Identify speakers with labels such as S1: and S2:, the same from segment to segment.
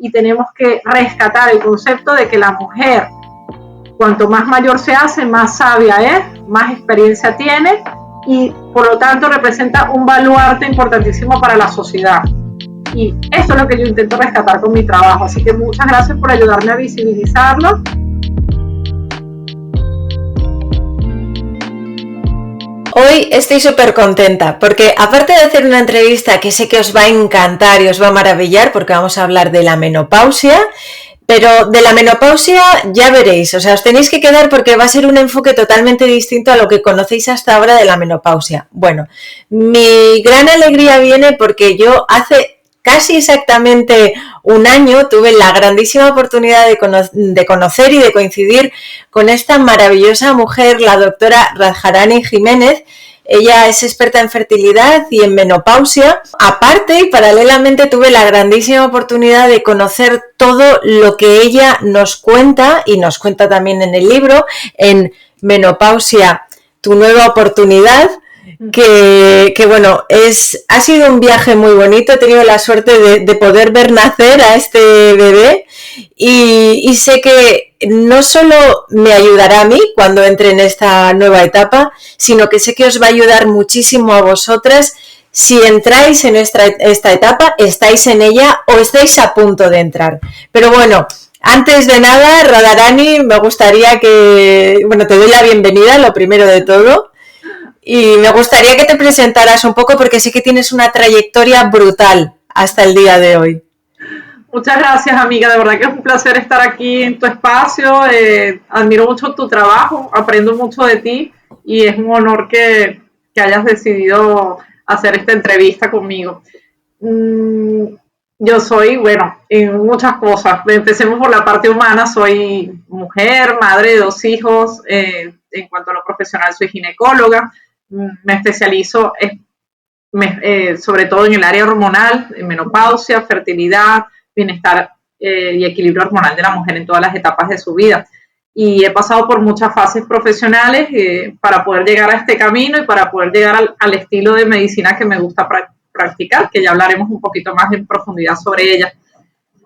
S1: y tenemos que rescatar el concepto de que la mujer, cuanto más mayor se hace, más sabia es, más experiencia tiene y por lo tanto representa un baluarte importantísimo para la sociedad. Y eso es lo que yo intento rescatar con mi trabajo. Así que muchas gracias por ayudarme a visibilizarlo.
S2: Hoy estoy súper contenta porque aparte de hacer una entrevista que sé que os va a encantar y os va a maravillar porque vamos a hablar de la menopausia, pero de la menopausia ya veréis, o sea, os tenéis que quedar porque va a ser un enfoque totalmente distinto a lo que conocéis hasta ahora de la menopausia. Bueno, mi gran alegría viene porque yo hace casi exactamente un año tuve la grandísima oportunidad de conocer y de coincidir con esta maravillosa mujer, la doctora Radharani Jiménez. Ella es experta en fertilidad y en menopausia. Aparte y paralelamente tuve la grandísima oportunidad de conocer todo lo que ella nos cuenta y nos cuenta también en el libro, en Menopausia, tu nueva oportunidad. Que bueno, ha sido un viaje muy bonito, he tenido la suerte de poder ver nacer a este bebé y sé que no solo me ayudará a mí cuando entre en esta nueva etapa, sino que sé que os va a ayudar muchísimo a vosotras si entráis en esta etapa, estáis en ella o estáis a punto de entrar. Pero bueno, antes de nada, Radharani, me gustaría que, bueno, te doy la bienvenida, lo primero de todo. Y me gustaría que te presentaras un poco porque sé que tienes una trayectoria brutal hasta el día de hoy.
S1: Muchas gracias, amiga. De verdad que es un placer estar aquí en tu espacio. Admiro mucho tu trabajo, aprendo mucho de ti y es un honor que hayas decidido hacer esta entrevista conmigo. Yo soy, bueno, en muchas cosas. Empecemos por la parte humana. Soy mujer, madre de 2 hijos. En cuanto a lo profesional, soy ginecóloga. Me especializo sobre todo en el área hormonal, en menopausia, fertilidad, bienestar y equilibrio hormonal de la mujer en todas las etapas de su vida. Y he pasado por muchas fases profesionales para poder llegar a este camino y para poder llegar al estilo de medicina que me gusta practicar, que ya hablaremos un poquito más en profundidad sobre ella.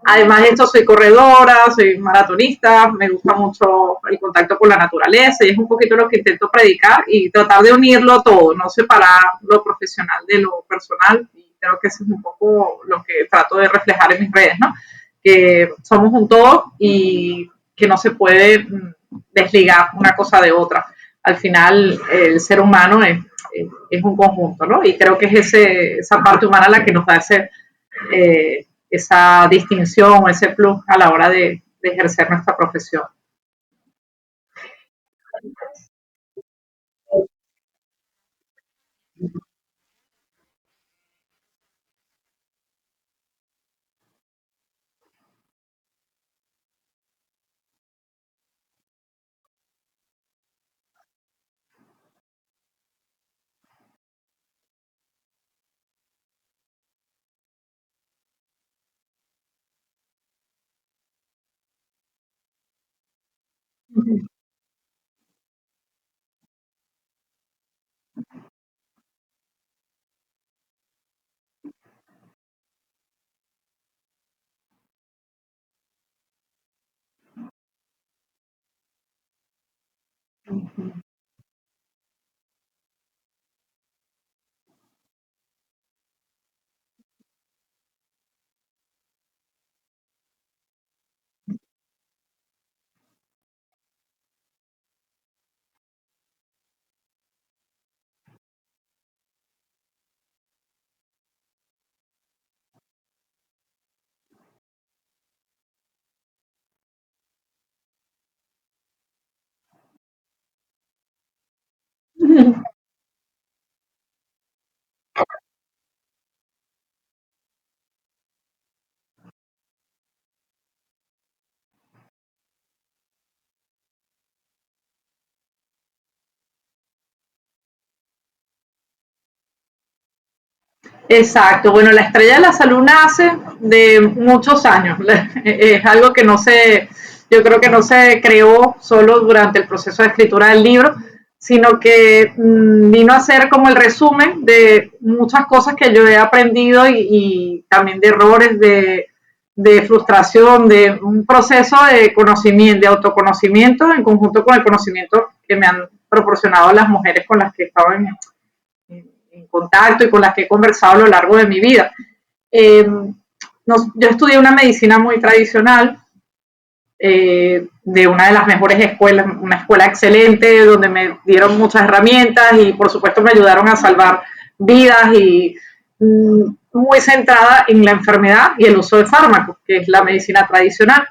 S1: Además de esto, soy corredora, soy maratonista, me gusta mucho el contacto con la naturaleza y es un poquito lo que intento predicar y tratar de unirlo todo, no separar lo profesional de lo personal. Y creo que eso es un poco lo que trato de reflejar en mis redes, ¿no? Que somos un todo y que no se puede desligar una cosa de otra. Al final, el ser humano es un conjunto, ¿no? Y creo que es esa parte humana la que nos da esa distinción, ese plus a la hora de ejercer nuestra profesión. Exacto, bueno, la estrella de la salud nace de muchos años, es algo que no se, yo creo que no se creó solo durante el proceso de escritura del libro, sino que vino a ser como el resumen de muchas cosas que yo he aprendido y también de errores, de frustración, de un proceso de conocimiento, de autoconocimiento en conjunto con el conocimiento que me han proporcionado las mujeres con las que he estado en contacto y con las que he conversado a lo largo de mi vida. Yo estudié una medicina muy tradicional, de una de las mejores escuelas, una escuela excelente, donde me dieron muchas herramientas y por supuesto me ayudaron a salvar vidas y muy centrada en la enfermedad y el uso de fármacos, que es la medicina tradicional.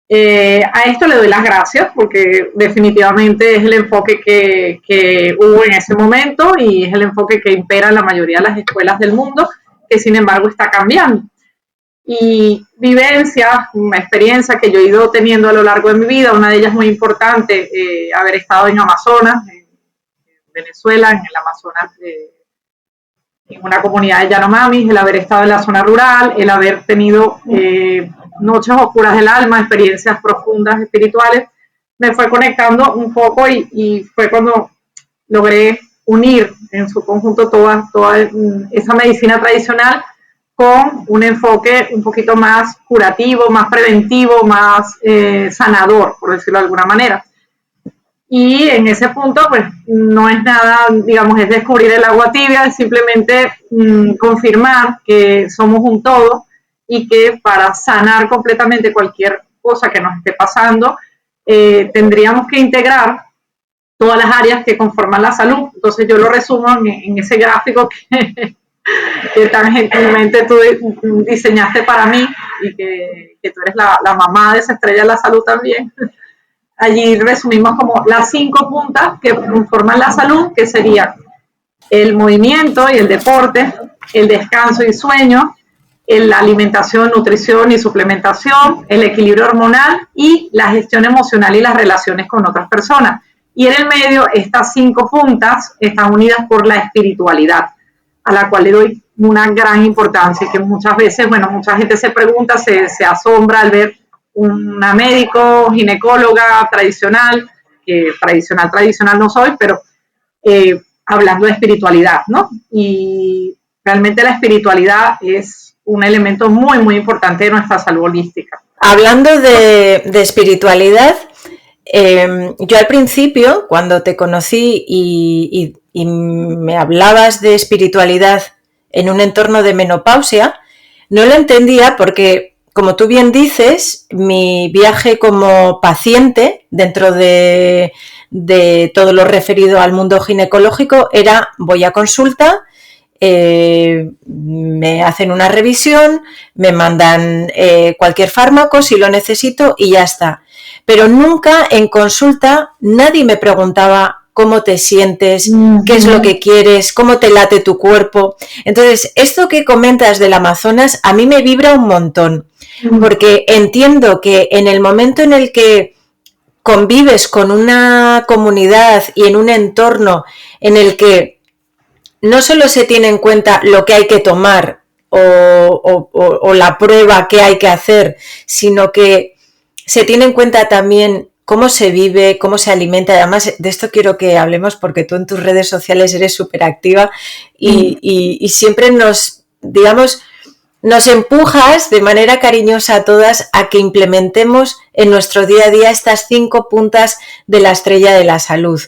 S1: A esto le doy las gracias porque definitivamente es el enfoque que hubo en ese momento y es el enfoque que impera en la mayoría de las escuelas del mundo, que sin embargo está cambiando. Y vivencias, una experiencia que yo he ido teniendo a lo largo de mi vida, una de ellas muy importante, haber estado en Amazonas, en Venezuela, en el Amazonas, en una comunidad de Yanomamis, el haber estado en la zona rural, el haber tenido noches oscuras del alma, experiencias profundas espirituales, me fue conectando un poco y fue cuando logré unir en su conjunto toda esa medicina tradicional con un enfoque un poquito más curativo, más preventivo, más sanador, por decirlo de alguna manera. Y en ese punto, pues, no es nada, digamos, es descubrir el agua tibia, es simplemente confirmar que somos un todo y que para sanar completamente cualquier cosa que nos esté pasando, tendríamos que integrar todas las áreas que conforman la salud. Entonces yo lo resumo en ese gráfico que tan gentilmente tú diseñaste para mí y que tú eres la mamá de esa estrella de la salud también. Allí resumimos como las 5 puntas que conforman la salud, que serían el movimiento y el deporte, el descanso y sueño, la alimentación, nutrición y suplementación, el equilibrio hormonal y la gestión emocional y las relaciones con otras personas. Y en el medio, estas 5 puntas están unidas por la espiritualidad, a la cual le doy una gran importancia, que muchas veces, bueno, mucha gente se pregunta, se asombra al ver una médico, ginecóloga tradicional, que tradicional no soy, pero hablando de espiritualidad, ¿no? Y realmente la espiritualidad es un elemento muy, muy importante de nuestra salud holística.
S2: Hablando de espiritualidad, yo al principio, cuando te conocí y me hablabas de espiritualidad en un entorno de menopausia, no lo entendía porque, como tú bien dices, mi viaje como paciente dentro de todo lo referido al mundo ginecológico era: voy a consulta, me hacen una revisión, me mandan cualquier fármaco si lo necesito y ya está. Pero nunca en consulta nadie me preguntaba cómo te sientes, qué es lo que quieres, cómo te late tu cuerpo. Entonces, esto que comentas del Amazonas a mí me vibra un montón, porque entiendo que en el momento en el que convives con una comunidad y en un entorno en el que no solo se tiene en cuenta lo que hay que tomar o la prueba que hay que hacer, sino que se tiene en cuenta también cómo se vive, cómo se alimenta. Además, de esto quiero que hablemos porque tú en tus redes sociales eres súper activa y siempre nos empujas de manera cariñosa a todas a que implementemos en nuestro día a día estas 5 puntas de la estrella de la salud.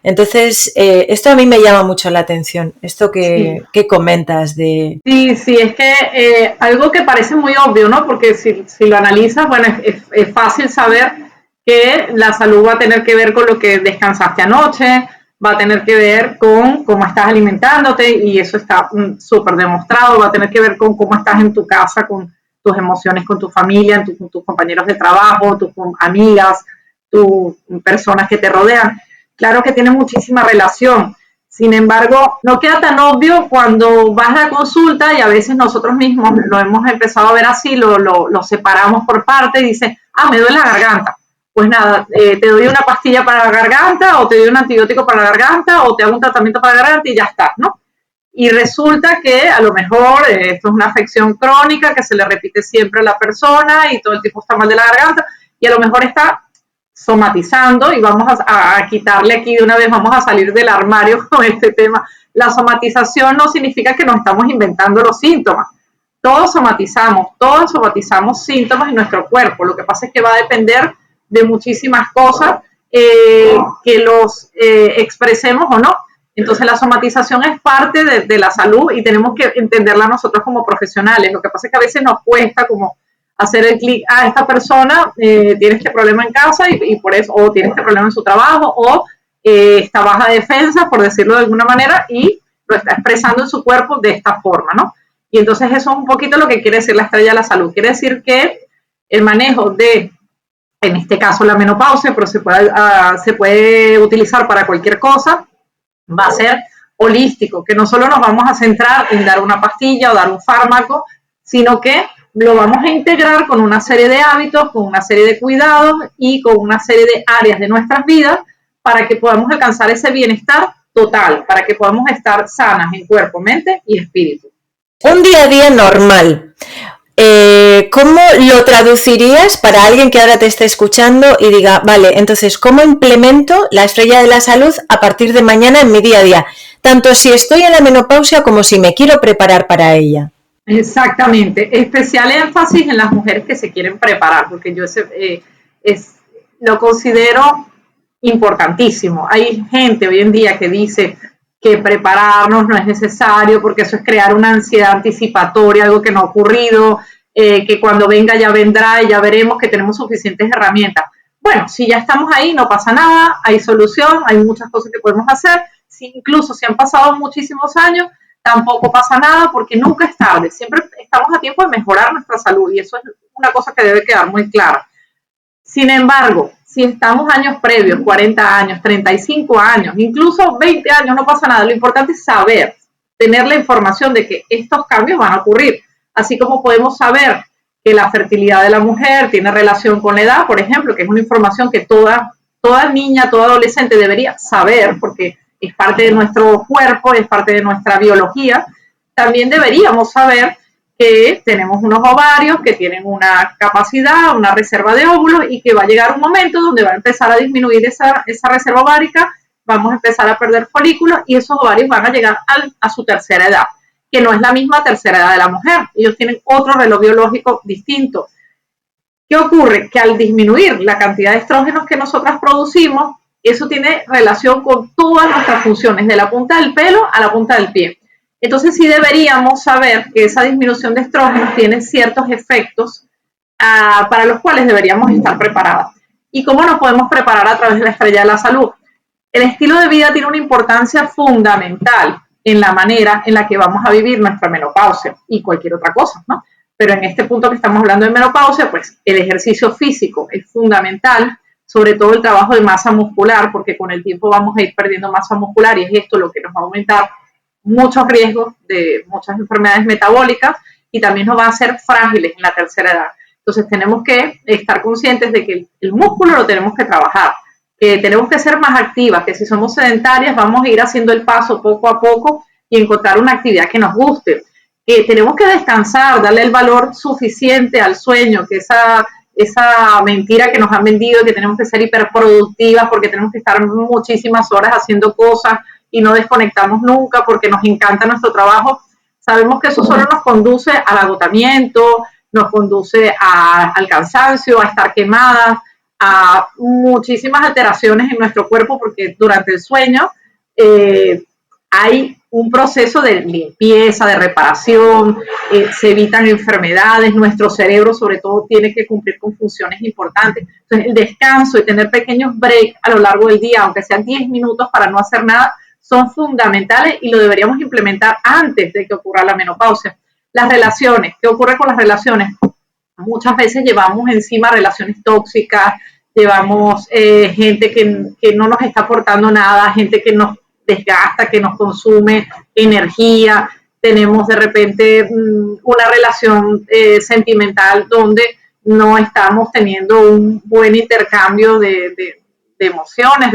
S2: Entonces, esto a mí me llama mucho la atención, esto que comentas de...
S1: Sí, es que algo que parece muy obvio, ¿no? Porque si lo analizas, bueno, es fácil saber que la salud va a tener que ver con lo que descansaste anoche, va a tener que ver con cómo estás alimentándote, y eso está súper demostrado, va a tener que ver con cómo estás en tu casa, con tus emociones, con tu familia, con tus compañeros de trabajo, tus amigas, tus personas que te rodean. Claro que tiene muchísima relación. Sin embargo, no queda tan obvio cuando vas a la consulta, y a veces nosotros mismos lo hemos empezado a ver así, lo separamos por parte y dices, me duele la garganta. Pues nada, te doy una pastilla para la garganta, o te doy un antibiótico para la garganta, o te hago un tratamiento para la garganta y ya está, ¿no? Y resulta que a lo mejor esto es una afección crónica que se le repite siempre a la persona y todo el tiempo está mal de la garganta, y a lo mejor está somatizando, y vamos a quitarle aquí de una vez, vamos a salir del armario con este tema. La somatización no significa que nos estamos inventando los síntomas. todos somatizamos síntomas en nuestro cuerpo. Lo que pasa es que va a depender de muchísimas cosas que los expresemos o no. Entonces la somatización es parte de la salud y tenemos que entenderla nosotros como profesionales. Lo que pasa es que a veces nos cuesta como hacer el clic, esta persona tiene este problema en casa y por eso, o tiene este problema en su trabajo, o está baja de defensa, por decirlo de alguna manera, y lo está expresando en su cuerpo de esta forma, ¿no? Y entonces eso es un poquito lo que quiere decir la estrella de la salud. Quiere decir que el manejo de, en este caso la menopausia, pero se puede utilizar para cualquier cosa, va a ser holístico, que no solo nos vamos a centrar en dar una pastilla o dar un fármaco, sino que lo vamos a integrar con una serie de hábitos, con una serie de cuidados y con una serie de áreas de nuestras vidas para que podamos alcanzar ese bienestar total, para que podamos estar sanas en cuerpo, mente y espíritu.
S2: Un día a día normal. ¿Cómo lo traducirías para alguien que ahora te esté escuchando y diga, vale, entonces, ¿cómo implemento la estrella de la salud a partir de mañana en mi día a día? Tanto si estoy en la menopausia como si me quiero preparar para ella.
S1: Exactamente. Especial énfasis en las mujeres que se quieren preparar, porque yo lo considero importantísimo. Hay gente hoy en día que dice que prepararnos no es necesario porque eso es crear una ansiedad anticipatoria, algo que no ha ocurrido, que cuando venga ya vendrá y ya veremos que tenemos suficientes herramientas. Bueno, si ya estamos ahí no pasa nada, hay solución, hay muchas cosas que podemos hacer, incluso si han pasado muchísimos años, tampoco pasa nada porque nunca es tarde, siempre estamos a tiempo de mejorar nuestra salud y eso es una cosa que debe quedar muy clara. Sin embargo, si estamos años previos, 40 años, 35 años, incluso 20 años, no pasa nada. Lo importante es saber, tener la información de que estos cambios van a ocurrir. Así como podemos saber que la fertilidad de la mujer tiene relación con la edad, por ejemplo, que es una información que toda niña, todo adolescente debería saber, porque es parte de nuestro cuerpo, es parte de nuestra biología. También deberíamos saber que tenemos unos ovarios que tienen una capacidad, una reserva de óvulos y que va a llegar un momento donde va a empezar a disminuir esa reserva ovárica, vamos a empezar a perder folículos y esos ovarios van a llegar a su tercera edad, que no es la misma tercera edad de la mujer. Ellos tienen otro reloj biológico distinto. ¿Qué ocurre? Que al disminuir la cantidad de estrógenos que nosotras producimos, eso tiene relación con todas nuestras funciones, de la punta del pelo a la punta del pie. Entonces sí deberíamos saber que esa disminución de estrógenos tiene ciertos efectos para los cuales deberíamos estar preparadas. ¿Y cómo nos podemos preparar a través de la estrella de la salud? El estilo de vida tiene una importancia fundamental en la manera en la que vamos a vivir nuestra menopausia y cualquier otra cosa, ¿no? Pero en este punto que estamos hablando de menopausia, pues el ejercicio físico es fundamental, sobre todo el trabajo de masa muscular, porque con el tiempo vamos a ir perdiendo masa muscular y es esto lo que nos va a aumentar muchos riesgos de muchas enfermedades metabólicas y también nos va a hacer frágiles en la tercera edad. Entonces tenemos que estar conscientes de que el músculo lo tenemos que trabajar, que tenemos que ser más activas, que si somos sedentarias vamos a ir haciendo el paso poco a poco y encontrar una actividad que nos guste. Que tenemos que descansar, darle el valor suficiente al sueño, que esa mentira que nos han vendido, que tenemos que ser hiperproductivas porque tenemos que estar muchísimas horas haciendo cosas y no desconectamos nunca porque nos encanta nuestro trabajo. Sabemos que eso solo nos conduce al agotamiento, nos conduce al cansancio, a estar quemadas, a muchísimas alteraciones en nuestro cuerpo porque durante el sueño hay un proceso de limpieza, de reparación, se evitan enfermedades, nuestro cerebro sobre todo tiene que cumplir con funciones importantes. Entonces el descanso y tener pequeños breaks a lo largo del día, aunque sean 10 minutos para no hacer nada, son fundamentales y lo deberíamos implementar antes de que ocurra la menopausia. Las relaciones, ¿qué ocurre con las relaciones? Muchas veces llevamos encima relaciones tóxicas, llevamos gente que no nos está aportando nada, gente que nos desgasta, que nos consume energía, tenemos de repente una relación sentimental donde no estamos teniendo un buen intercambio de emociones,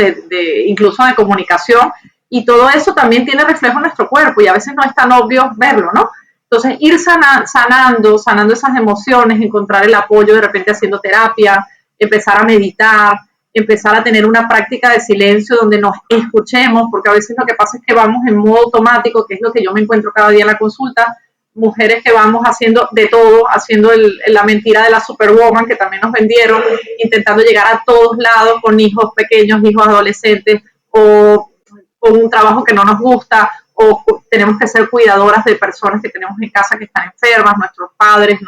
S1: incluso de comunicación, y todo eso también tiene reflejo en nuestro cuerpo y a veces no es tan obvio verlo, ¿no? Entonces ir sanando esas emociones, encontrar el apoyo de repente haciendo terapia, empezar a meditar, empezar a tener una práctica de silencio donde nos escuchemos, porque a veces lo que pasa es que vamos en modo automático, que es lo que yo me encuentro cada día en la consulta, mujeres que vamos haciendo de todo, haciendo la mentira de la superwoman que también nos vendieron, intentando llegar a todos lados con hijos pequeños, hijos adolescentes, o con un trabajo que no nos gusta, o tenemos que ser cuidadoras de personas que tenemos en casa que están enfermas, nuestros padres,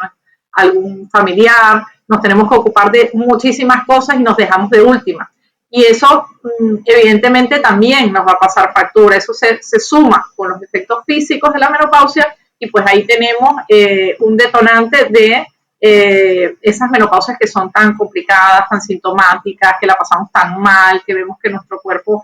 S1: algún familiar, nos tenemos que ocupar de muchísimas cosas y nos dejamos de última. Y eso evidentemente también nos va a pasar factura, eso se suma con los efectos físicos de la menopausia y pues ahí tenemos un detonante de esas menopausias que son tan complicadas, tan sintomáticas, que la pasamos tan mal, que vemos que nuestro cuerpo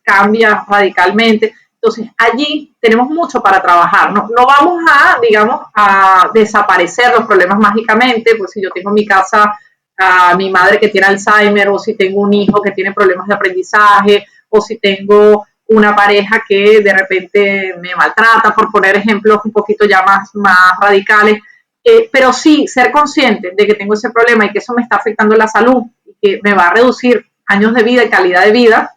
S1: cambia radicalmente. Entonces, allí tenemos mucho para trabajar. No vamos a, digamos, a desaparecer los problemas mágicamente, pues si yo tengo en mi casa a mi madre que tiene Alzheimer, o si tengo un hijo que tiene problemas de aprendizaje, o si tengo una pareja que de repente me maltrata, por poner ejemplos un poquito ya más radicales, pero sí ser consciente de que tengo ese problema y que eso me está afectando la salud y que me va a reducir años de vida y calidad de vida,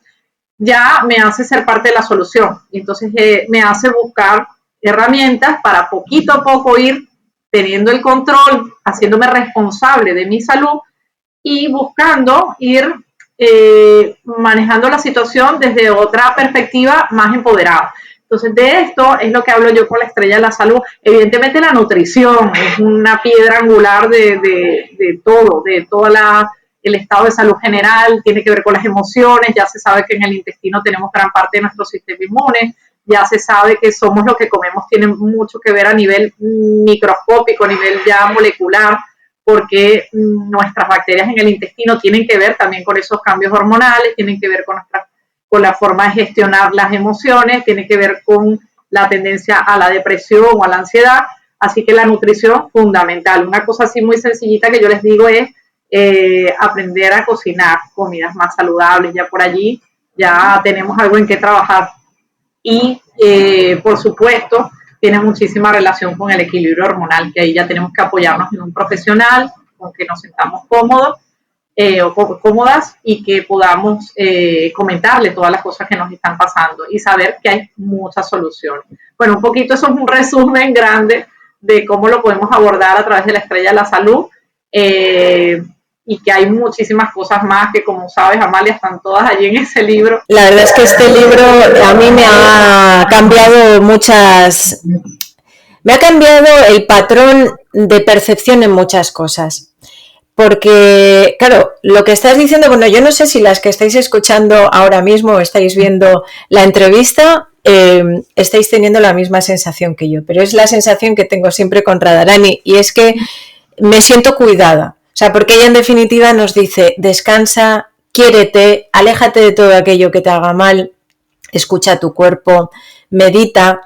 S1: ya me hace ser parte de la solución. Y entonces me hace buscar herramientas para poquito a poco ir teniendo el control, haciéndome responsable de mi salud y buscando ir manejando la situación desde otra perspectiva más empoderada. Entonces, de esto es lo que hablo yo con la estrella de la salud. Evidentemente, la nutrición es una piedra angular de todo el estado de salud general, tiene que ver con las emociones, ya se sabe que en el intestino tenemos gran parte de nuestro sistema inmune, ya se sabe que somos lo que comemos, tiene mucho que ver a nivel microscópico, a nivel ya molecular, porque nuestras bacterias en el intestino tienen que ver también con esos cambios hormonales, tienen que ver con la forma de gestionar las emociones, tiene que ver con la tendencia a la depresión o a la ansiedad, así que la nutrición fundamental. Una cosa así muy sencillita que yo les digo es aprender a cocinar comidas más saludables, ya por allí ya tenemos algo en qué trabajar. Y por supuesto tiene muchísima relación con el equilibrio hormonal, que ahí ya tenemos que apoyarnos en un profesional con que nos sentamos cómodos o cómodas y que podamos comentarle todas las cosas que nos están pasando y saber que hay muchas soluciones. Bueno, un poquito eso es un resumen grande de cómo lo podemos abordar a través de la estrella de la salud. Y que hay muchísimas cosas más que, como sabes, Amalia, están todas allí en ese libro.
S2: La verdad es que este libro a mí me ha cambiado me ha cambiado el patrón de percepción en muchas cosas. Porque, claro, lo que estás diciendo, bueno, yo no sé si las que estáis escuchando ahora mismo o estáis viendo la entrevista, estáis teniendo la misma sensación que yo, pero es la sensación que tengo siempre con Radharani, y es que me siento cuidada. O sea, porque ella en definitiva nos dice, descansa, quiérete, aléjate de todo aquello que te haga mal, escucha tu cuerpo, medita,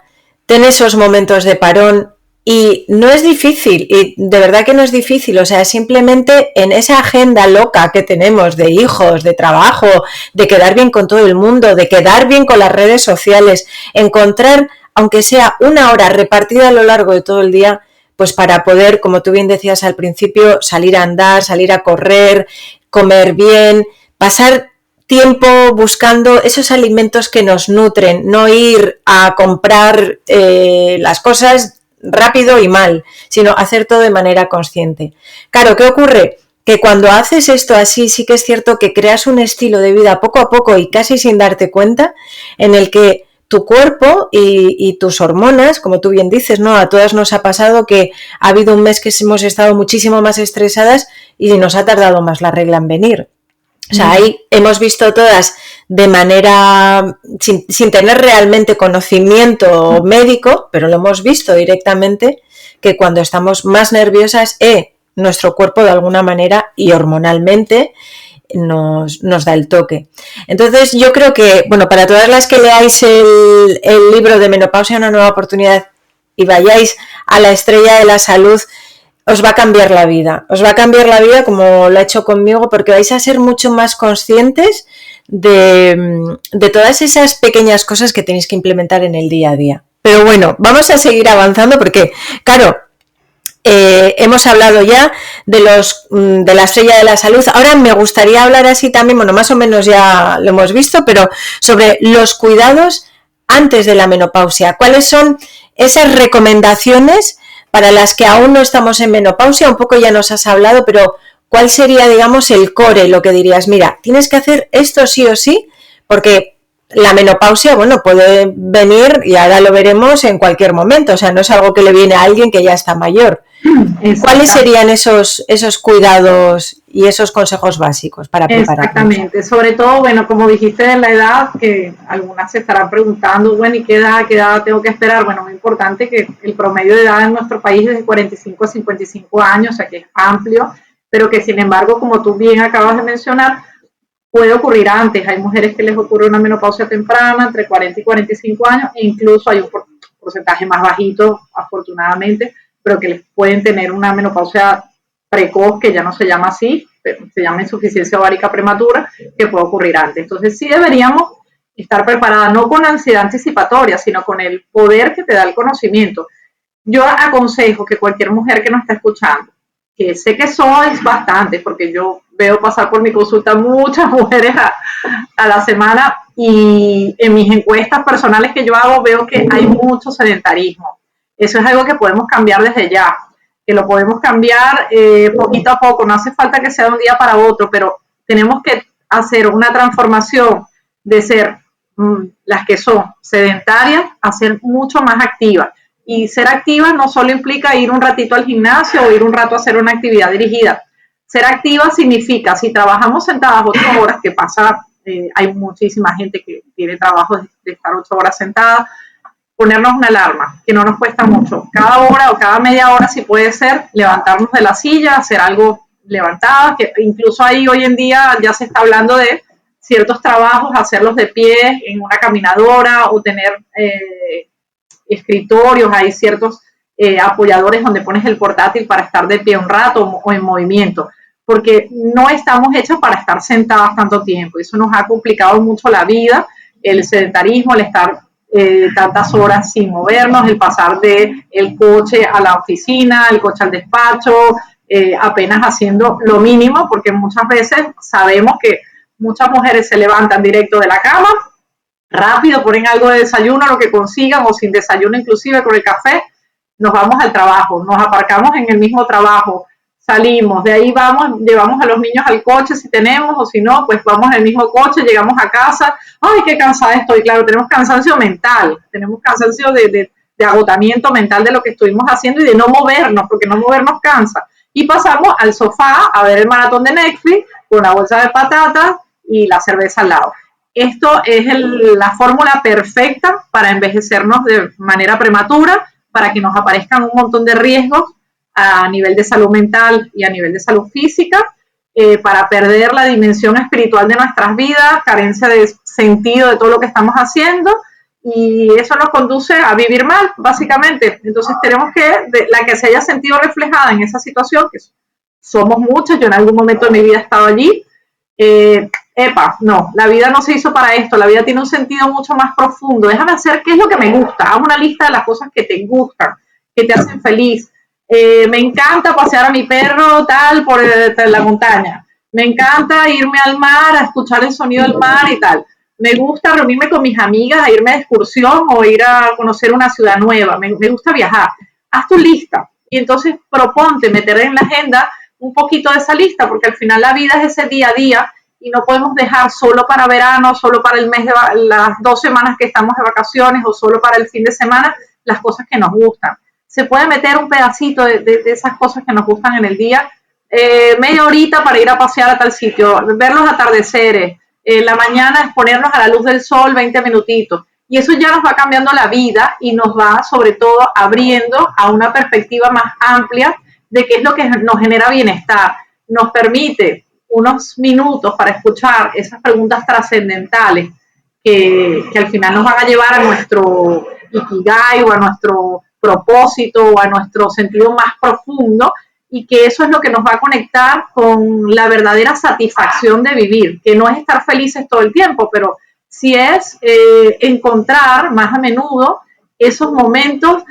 S2: ten esos momentos de parón, y no es difícil, y de verdad que no es difícil, o sea, simplemente en esa agenda loca que tenemos de hijos, de trabajo, de quedar bien con todo el mundo, de quedar bien con las redes sociales, encontrar, aunque sea una hora repartida a lo largo de todo el día, pues para poder, como tú bien decías al principio, salir a andar, salir a correr, comer bien, pasar tiempo buscando esos alimentos que nos nutren, no ir a comprar las cosas rápido y mal, sino hacer todo de manera consciente. Claro, ¿qué ocurre? Que cuando haces esto así, sí que es cierto que creas un estilo de vida poco a poco y casi sin darte cuenta, en el que tu cuerpo y tus hormonas, como tú bien dices, ¿no? A todas nos ha pasado que ha habido un mes que hemos estado muchísimo más estresadas y nos ha tardado más la regla en venir. O sea, ahí hemos visto todas de manera, sin tener realmente conocimiento médico, pero lo hemos visto directamente, que cuando estamos más nerviosas, nuestro cuerpo de alguna manera y hormonalmente nos da el toque. Entonces yo creo que, bueno, para todas las que leáis el libro de Menopausia, una nueva oportunidad y vayáis a la estrella de la salud, os va a cambiar la vida. Os va a cambiar la vida como lo ha hecho conmigo, porque vais a ser mucho más conscientes de todas esas pequeñas cosas que tenéis que implementar en el día a día. Pero bueno, vamos a seguir avanzando porque, claro, hemos hablado ya de la estrella de la salud. Ahora me gustaría hablar así también, bueno, más o menos ya lo hemos visto, pero sobre los cuidados antes de la menopausia. ¿Cuáles son esas recomendaciones para las que aún no estamos en menopausia. Un poco ya nos has hablado, pero ¿cuál sería, digamos, el core, lo que dirías? Mira, tienes que hacer esto sí o sí, porque la menopausia, bueno, puede venir, y ahora lo veremos, en cualquier momento, o sea, no es algo que le viene a alguien que ya está mayor. ¿Cuáles serían esos cuidados y esos consejos básicos para prepararnos?
S1: Exactamente, sobre todo, bueno, como dijiste de la edad, que algunas se estarán preguntando, bueno, ¿y qué edad tengo que esperar? Bueno, muy importante que el promedio de edad en nuestro país es de 45 a 55 años, o sea que es amplio, pero que sin embargo, como tú bien acabas de mencionar, puede ocurrir antes. Hay mujeres que les ocurre una menopausia temprana, entre 40 y 45 años, e incluso hay un porcentaje más bajito, afortunadamente, pero que les pueden tener una menopausia precoz, que ya no se llama así, se llama insuficiencia ovárica prematura, que puede ocurrir antes. Entonces sí deberíamos estar preparadas, no con ansiedad anticipatoria, sino con el poder que te da el conocimiento. Yo aconsejo que cualquier mujer que nos está escuchando, que sé que sois bastantes, porque yo veo pasar por mi consulta muchas mujeres a la semana, y en mis encuestas personales que yo hago veo que hay mucho sedentarismo. Eso es algo que podemos cambiar desde ya, que lo podemos cambiar poquito a poco, no hace falta que sea de un día para otro, pero tenemos que hacer una transformación de ser las que son sedentarias a ser mucho más activas. Y ser activa no solo implica ir un ratito al gimnasio o ir un rato a hacer una actividad dirigida. Ser activa significa, si trabajamos sentadas 8 horas, que pasa, hay muchísima gente que tiene trabajo de estar 8 horas sentada, ponernos una alarma, que no nos cuesta mucho. Cada hora o cada media hora, si puede ser, levantarnos de la silla, hacer algo levantada, que incluso ahí hoy en día ya se está hablando de ciertos trabajos, hacerlos de pie en una caminadora o tener escritorios, hay ciertos apoyadores donde pones el portátil para estar de pie un rato o en movimiento, porque no estamos hechos para estar sentadas tanto tiempo. Eso nos ha complicado mucho la vida, el sedentarismo, el estar tantas horas sin movernos, el pasar del coche a la oficina, el coche al despacho, apenas haciendo lo mínimo, porque muchas veces sabemos que muchas mujeres se levantan directo de la cama, rápido, ponen algo de desayuno, lo que consigan, o sin desayuno inclusive con el café, nos vamos al trabajo, nos aparcamos en el mismo trabajo, salimos, de ahí vamos, llevamos a los niños al coche si tenemos, o si no, pues vamos en el mismo coche, llegamos a casa, ay, qué cansada estoy. Claro, tenemos cansancio mental, tenemos cansancio de agotamiento mental de lo que estuvimos haciendo y de no movernos, porque no movernos cansa. Y pasamos al sofá a ver el maratón de Netflix con la bolsa de patatas y la cerveza al lado. Esto es la fórmula perfecta para envejecernos de manera prematura, para que nos aparezcan un montón de riesgos a nivel de salud mental y a nivel de salud física, para perder la dimensión espiritual de nuestras vidas, carencia de sentido de todo lo que estamos haciendo, y eso nos conduce a vivir mal, básicamente. Entonces tenemos que, la que se haya sentido reflejada en esa situación, que somos muchas, yo en algún momento de mi vida he estado allí, no, la vida no se hizo para esto, la vida tiene un sentido mucho más profundo. Déjame hacer qué es lo que me gusta, haz una lista de las cosas que te gustan, que te hacen feliz. Me encanta pasear a mi perro tal por la montaña, me encanta irme al mar a escuchar el sonido del mar y tal, me gusta reunirme con mis amigas a irme de excursión o ir a conocer una ciudad nueva, me gusta viajar. Haz tu lista y entonces proponte meter en la agenda un poquito de esa lista, porque al final la vida es ese día a día y no podemos dejar solo para verano, solo para el mes de las 2 semanas que estamos de vacaciones o solo para el fin de semana las cosas que nos gustan. Se puede meter un pedacito de esas cosas que nos gustan en el día, media horita para ir a pasear a tal sitio, ver los atardeceres, la mañana exponernos a la luz del sol 20 minutitos, y eso ya nos va cambiando la vida y nos va sobre todo abriendo a una perspectiva más amplia de qué es lo que nos genera bienestar, nos permite unos minutos para escuchar esas preguntas trascendentales que al final nos van a llevar a nuestro ikigai o a nuestro propósito o a nuestro sentido más profundo, y que eso es lo que nos va a conectar con la verdadera satisfacción de vivir, que no es estar felices todo el tiempo, pero sí es encontrar más a menudo esos momentos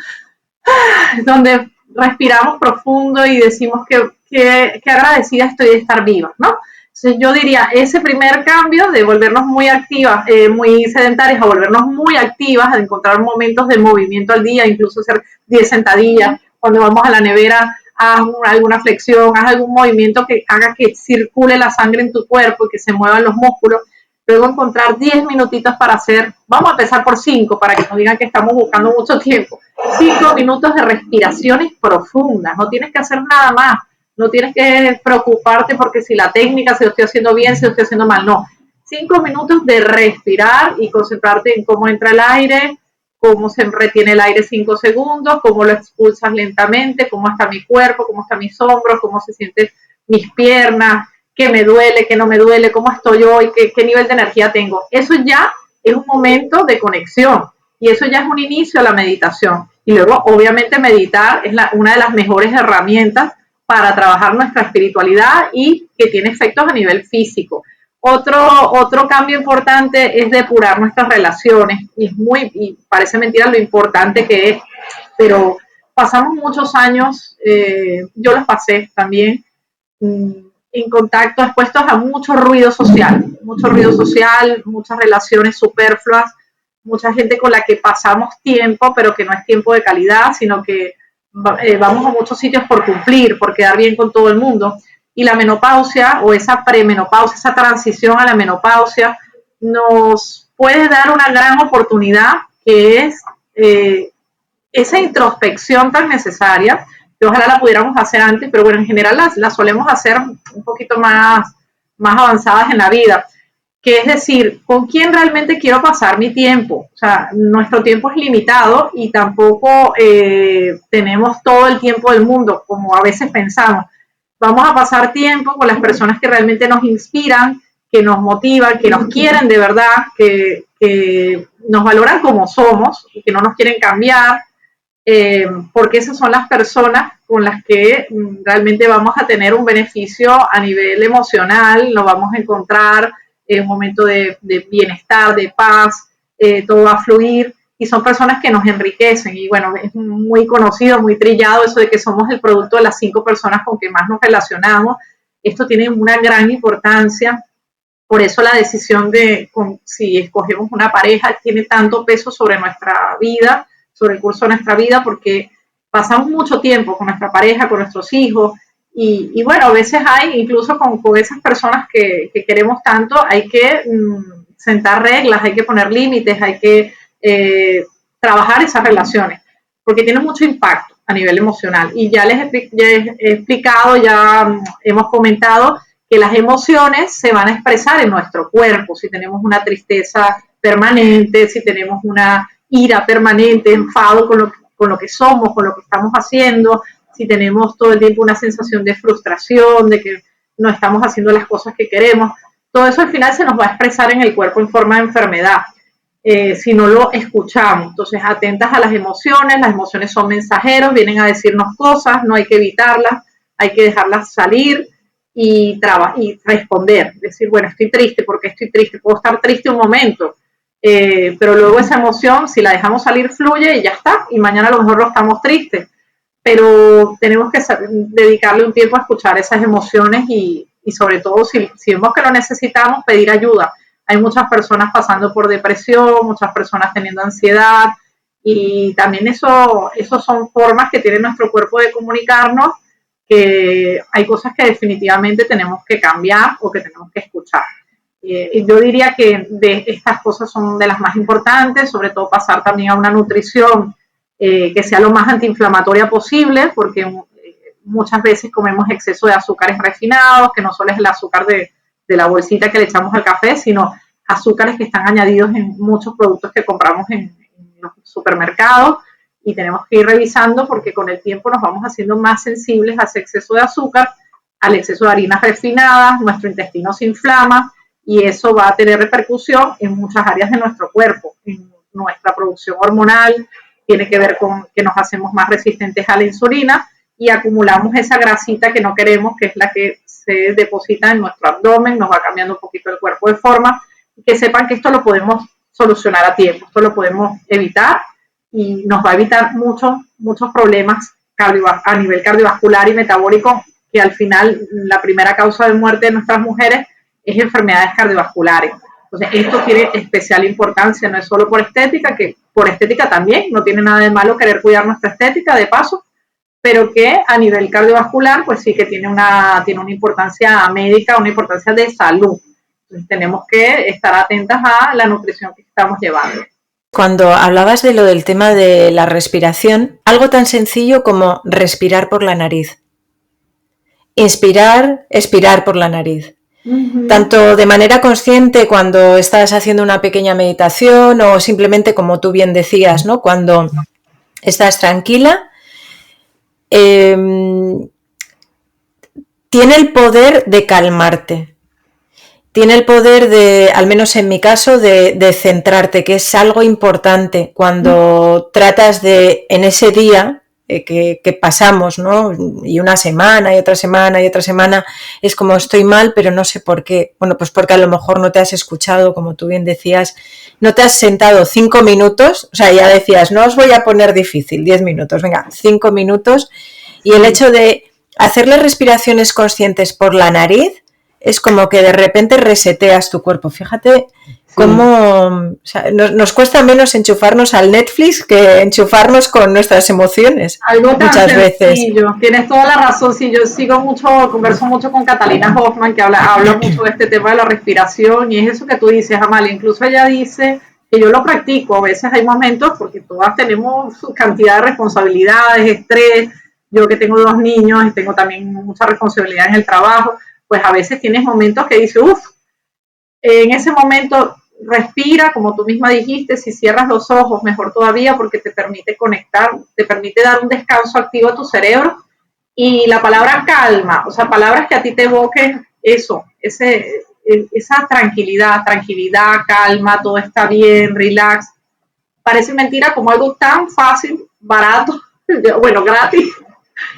S1: donde respiramos profundo y decimos que agradecida estoy de estar viva, ¿no? Entonces yo diría, ese primer cambio de volvernos muy activas, muy sedentarias, a volvernos muy activas, de encontrar momentos de movimiento al día, incluso hacer 10 sentadillas, cuando vamos a la nevera, haz alguna flexión, haz algún movimiento que haga que circule la sangre en tu cuerpo y que se muevan los músculos. Luego encontrar 10 minutitos para hacer, vamos a empezar por 5 para que no digan que estamos buscando mucho tiempo. 5 minutos de respiraciones profundas, no tienes que hacer nada más, no tienes que preocuparte porque si la técnica, si lo estoy haciendo bien, si lo estoy haciendo mal, no. 5 minutos de respirar y concentrarte en cómo entra el aire, cómo se retiene el aire 5 segundos, cómo lo expulsas lentamente, cómo está mi cuerpo, cómo están mis hombros, cómo se sienten mis piernas, qué me duele, qué no me duele, cómo estoy hoy, qué nivel de energía tengo. Eso ya es un momento de conexión y eso ya es un inicio a la meditación. Y luego, obviamente, meditar es una de las mejores herramientas para trabajar nuestra espiritualidad y que tiene efectos a nivel físico. Otro cambio importante es depurar nuestras relaciones y parece mentira lo importante que es, pero pasamos muchos años, yo los pasé también, en contacto, expuestos a mucho ruido social, muchas relaciones superfluas, mucha gente con la que pasamos tiempo, pero que no es tiempo de calidad, sino que vamos a muchos sitios por cumplir, por quedar bien con todo el mundo. Y la menopausia o esa premenopausia, esa transición a la menopausia, nos puede dar una gran oportunidad que es esa introspección tan necesaria, que ojalá la pudiéramos hacer antes, pero bueno, en general las solemos hacer un poquito más avanzadas en la vida, que es decir, ¿con quién realmente quiero pasar mi tiempo? O sea, nuestro tiempo es limitado y tampoco tenemos todo el tiempo del mundo, como a veces pensamos. Vamos a pasar tiempo con las personas que realmente nos inspiran, que nos motivan, que nos quieren de verdad, que nos valoran como somos y que no nos quieren cambiar, porque esas son las personas con las que realmente vamos a tener un beneficio a nivel emocional, nos vamos a encontrar en un momento de bienestar, de paz, todo va a fluir y son personas que nos enriquecen y bueno, es muy conocido, muy trillado eso de que somos el producto de las 5 personas con que más nos relacionamos. Esto tiene una gran importancia, por eso la decisión de si escogemos una pareja tiene tanto peso sobre nuestra vida, sobre el curso de nuestra vida, porque pasamos mucho tiempo con nuestra pareja, con nuestros hijos, y bueno, a veces hay, incluso con esas personas que queremos tanto, hay que sentar reglas, hay que poner límites, hay que trabajar esas relaciones, porque tienen mucho impacto a nivel emocional. Y ya les he explicado, ya hemos comentado que las emociones se van a expresar en nuestro cuerpo, si tenemos una tristeza permanente, si tenemos una ira permanente, enfado con lo que somos, con lo que estamos haciendo, si tenemos todo el tiempo una sensación de frustración, de que no estamos haciendo las cosas que queremos, todo eso al final se nos va a expresar en el cuerpo en forma de enfermedad, si no lo escuchamos. Entonces, atentas a las emociones son mensajeros, vienen a decirnos cosas, no hay que evitarlas, hay que dejarlas salir y responder, decir, bueno, estoy triste, ¿por qué estoy triste? Puedo estar triste un momento, pero luego esa emoción, si la dejamos salir, fluye y ya está, y mañana a lo mejor no estamos tristes, pero tenemos que dedicarle un tiempo a escuchar esas emociones y sobre todo si vemos que lo necesitamos, pedir ayuda. Hay muchas personas pasando por depresión, muchas personas teniendo ansiedad y también eso son formas que tiene nuestro cuerpo de comunicarnos, que hay cosas que definitivamente tenemos que cambiar o que tenemos que escuchar. Yo diría que de estas cosas son de las más importantes, sobre todo pasar también a una nutrición que sea lo más antiinflamatoria posible, porque muchas veces comemos exceso de azúcares refinados, que no solo es el azúcar de la bolsita que le echamos al café, sino azúcares que están añadidos en muchos productos que compramos en los supermercados y tenemos que ir revisando porque con el tiempo nos vamos haciendo más sensibles a ese exceso de azúcar, al exceso de harinas refinadas, nuestro intestino se inflama y eso va a tener repercusión en muchas áreas de nuestro cuerpo, en nuestra producción hormonal, tiene que ver con que nos hacemos más resistentes a la insulina y acumulamos esa grasita que no queremos, que es la que se deposita en nuestro abdomen, nos va cambiando un poquito el cuerpo de forma, y que sepan que esto lo podemos solucionar a tiempo, esto lo podemos evitar y nos va a evitar muchos problemas a nivel cardiovascular y metabólico que al final la primera causa de muerte de nuestras mujeres es enfermedades cardiovasculares. Entonces, esto tiene especial importancia, no es solo por estética, que por estética también, no tiene nada de malo querer cuidar nuestra estética, de paso, pero que a nivel cardiovascular, pues sí que tiene una importancia médica, una importancia de salud. Entonces, tenemos que estar atentas a la nutrición que estamos llevando.
S2: Cuando hablabas de lo del tema de la respiración, algo tan sencillo como respirar por la nariz. Inspirar, expirar por la nariz. Tanto de manera consciente cuando estás haciendo una pequeña meditación o simplemente, como tú bien decías, ¿no? Cuando estás tranquila, tiene el poder de calmarte. Tiene el poder de, al menos en mi caso, de centrarte, que es algo importante cuando tratas de, en ese día que pasamos, ¿no? Y una semana y otra semana y otra semana, es como estoy mal, pero no sé por qué. Bueno, pues porque a lo mejor no te has escuchado, como tú bien decías, no te has sentado 5 minutos, o sea, ya decías, no os voy a poner difícil, 10 minutos, venga, 5 minutos, y el hecho de hacer las respiraciones conscientes por la nariz, es como que de repente reseteas tu cuerpo. Fíjate cómo, o sea, nos cuesta menos enchufarnos al Netflix que enchufarnos con nuestras emociones.
S1: Algo tan
S2: muchas
S1: sencillo.
S2: veces.
S1: Tienes toda la razón. Sí, yo converso mucho con Catalina Hoffman, que habla mucho de este tema de la respiración, y es eso que tú dices, Amalia. Incluso ella dice que yo lo practico. A veces hay momentos, porque todas tenemos su cantidad de responsabilidades, estrés. Yo que tengo 2 niños y tengo también mucha responsabilidad en el trabajo, pues a veces tienes momentos que dices, uff, en ese momento respira, como tú misma dijiste, si cierras los ojos, mejor todavía, porque te permite conectar, te permite dar un descanso activo a tu cerebro. Y la palabra calma, o sea, palabras que a ti te evoquen eso, esa tranquilidad, calma, todo está bien, relax. Parece mentira como algo tan fácil, barato, bueno, gratis,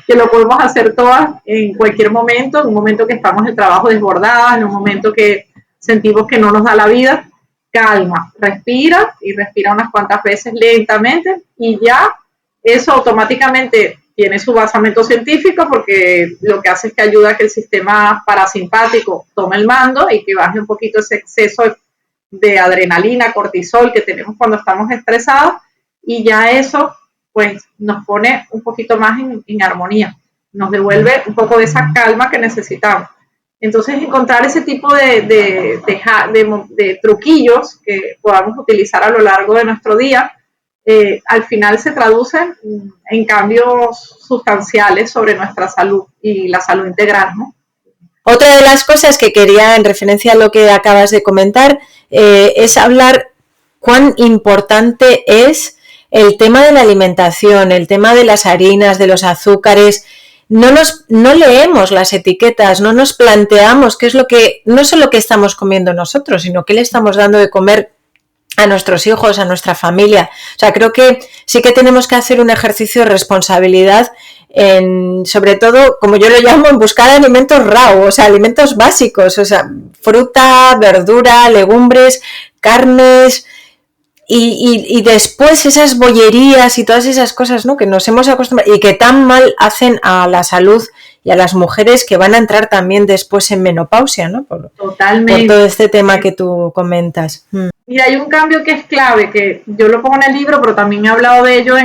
S1: que lo podemos hacer todas en cualquier momento, en un momento que estamos en el trabajo desbordadas, en un momento que sentimos que no nos da la vida. Calma, respira y respira unas cuantas veces lentamente, y ya eso automáticamente tiene su basamento científico, porque lo que hace es que ayuda a que el sistema parasimpático tome el mando y que baje un poquito ese exceso de adrenalina, cortisol que tenemos cuando estamos estresados, y ya eso pues nos pone un poquito más en armonía, nos devuelve un poco de esa calma que necesitamos. Entonces, encontrar ese tipo de truquillos que podamos utilizar a lo largo de nuestro día, al final se traducen en cambios sustanciales sobre nuestra salud y la salud integral, ¿no?
S2: Otra de las cosas que quería, en referencia a lo que acabas de comentar, es hablar cuán importante es el tema de la alimentación, el tema de las harinas, de los azúcares. No leemos las etiquetas, no nos planteamos qué es lo que, no solo qué estamos comiendo nosotros, sino qué le estamos dando de comer a nuestros hijos, a nuestra familia. O sea, creo que sí que tenemos que hacer un ejercicio de responsabilidad sobre todo, como yo lo llamo, en buscar alimentos raw, o sea, alimentos básicos, o sea, fruta, verdura, legumbres, carnes, y después esas bollerías y todas esas cosas, ¿no?, que nos hemos acostumbrado y que tan mal hacen a la salud y a las mujeres que van a entrar también después en menopausia, ¿no?
S1: Totalmente.
S2: Por todo este tema que tú comentas.
S1: Mira, hay un cambio que es clave, que yo lo pongo en el libro, pero también he hablado de ello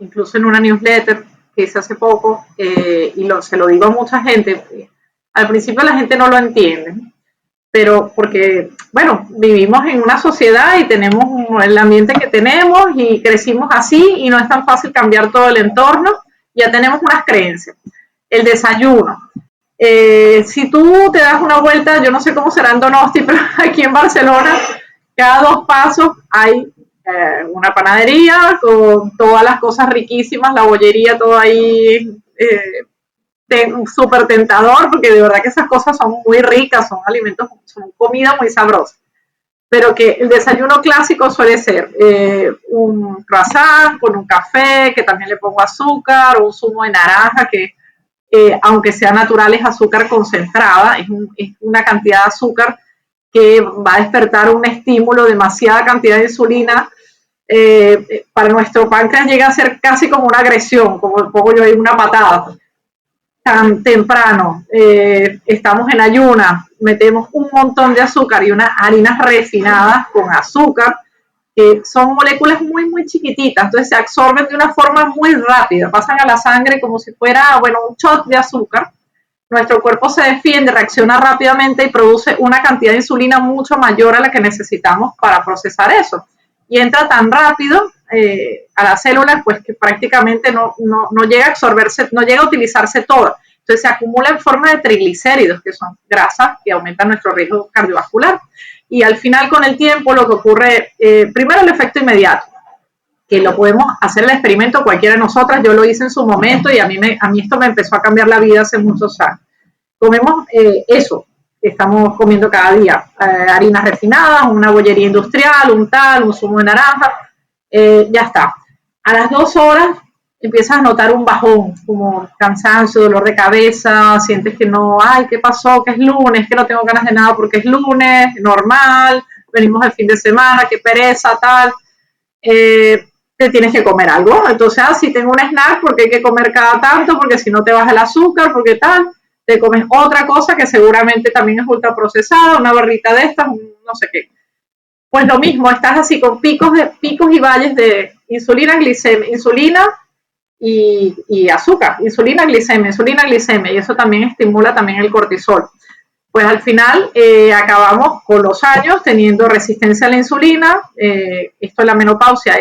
S1: incluso en una newsletter que hice hace poco, y se lo digo a mucha gente. Al principio la gente no lo entiende, pero porque, bueno, vivimos en una sociedad y tenemos el ambiente que tenemos y crecimos así, y no es tan fácil cambiar todo el entorno. Ya tenemos unas creencias. El desayuno. Si tú te das una vuelta, yo no sé cómo será en Donosti, pero aquí en Barcelona, cada 2 pasos hay una panadería con todas las cosas riquísimas, la bollería, todo ahí súper tentador, porque de verdad que esas cosas son muy ricas, son alimentos, son comida muy sabrosa. Pero que el desayuno clásico suele ser un croissant con un café, que también le pongo azúcar, o un zumo de naranja, que aunque sea natural, es azúcar concentrada, es una cantidad de azúcar que va a despertar un estímulo, demasiada cantidad de insulina. Para nuestro páncreas llega a ser casi como una agresión, como pongo yo ahí, una patada. tan temprano estamos en ayuna, metemos un montón de azúcar y unas harinas refinadas con azúcar, que son moléculas muy, muy chiquititas, entonces se absorben de una forma muy rápida, pasan a la sangre como si fuera, bueno, un shot de azúcar. Nuestro cuerpo se defiende, reacciona rápidamente y produce una cantidad de insulina mucho mayor a la que necesitamos para procesar eso. Y entra tan rápido a las células, pues que prácticamente no llega a absorberse, no llega a utilizarse toda. Entonces se acumula en forma de triglicéridos, que son grasas que aumentan nuestro riesgo cardiovascular. Y al final, con el tiempo, lo que ocurre, primero el efecto inmediato, que lo podemos hacer el experimento cualquiera de nosotras, yo lo hice en su momento y a mí esto me empezó a cambiar la vida hace muchos años. Comemos eso que estamos comiendo cada día, harinas refinadas, una bollería industrial, un tal, un zumo de naranja, ya está. A las 2 horas empiezas a notar un bajón, como cansancio, dolor de cabeza, sientes que no, ay, ¿qué pasó? Que es lunes, que no tengo ganas de nada porque es lunes, normal, venimos el fin de semana, qué pereza, tal. Te tienes que comer algo. Entonces, si tengo un snack, porque hay que comer cada tanto, porque si no te baja el azúcar, porque tal, te comes otra cosa que seguramente también es ultraprocesada, una barrita de estas, no sé qué. Pues lo mismo, estás así con picos y valles de insulina, glicemia, insulina y azúcar, insulina, glicemia, y eso también estimula también el cortisol. Pues al final acabamos con los años teniendo resistencia a la insulina, esto de la menopausia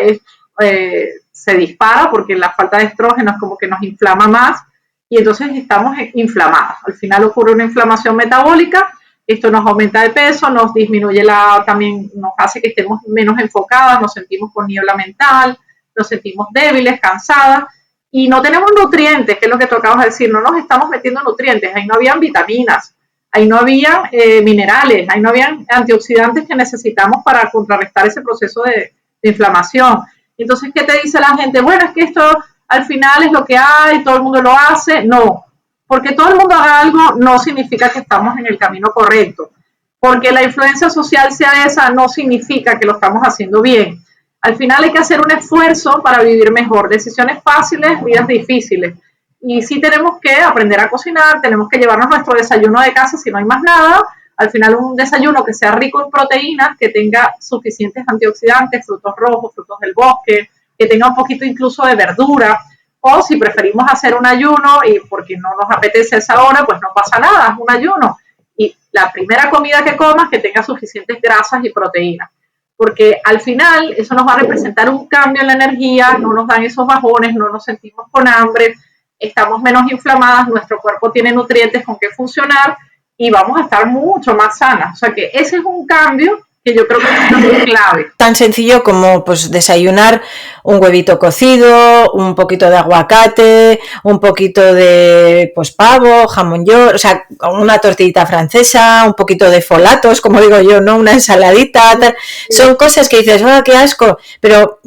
S1: se dispara porque la falta de estrógeno es como que nos inflama más y entonces estamos inflamadas. Al final ocurre una inflamación metabólica, esto nos aumenta de peso, nos disminuye también nos hace que estemos menos enfocadas, nos sentimos con niebla mental, nos sentimos débiles, cansadas y no tenemos nutrientes, que es lo que tú acabas de decir, no nos estamos metiendo nutrientes, ahí no habían vitaminas, ahí no había minerales, ahí no habían antioxidantes que necesitamos para contrarrestar ese proceso de inflamación. Entonces, ¿qué te dice la gente? Bueno, es que esto al final es lo que hay, todo el mundo lo hace. No, porque todo el mundo haga algo no significa que estamos en el camino correcto. Porque la influencia social sea esa no significa que lo estamos haciendo bien. Al final hay que hacer un esfuerzo para vivir mejor. Decisiones fáciles, vidas difíciles. Y sí tenemos que aprender a cocinar, tenemos que llevarnos nuestro desayuno de casa si no hay más nada. Al final un desayuno que sea rico en proteínas, que tenga suficientes antioxidantes, frutos rojos, frutos del bosque, que tenga un poquito incluso de verdura. O si preferimos hacer un ayuno y porque no nos apetece esa hora, pues no pasa nada, es un ayuno. Y la primera comida que comas que tenga suficientes grasas y proteínas. Porque al final eso nos va a representar un cambio en la energía, no nos dan esos bajones, no nos sentimos con hambre, estamos menos inflamadas, nuestro cuerpo tiene nutrientes con que funcionar y vamos a estar mucho más sanas. O sea que ese es un cambio que yo creo que es muy clave.
S2: Tan sencillo como pues desayunar un huevito cocido, un poquito de aguacate, un poquito de pues pavo, jamón york, o sea, una tortillita francesa, un poquito de folatos, como digo yo, ¿no? Una ensaladita, tal. Sí. Son cosas que dices, ¡oh, qué asco! Pero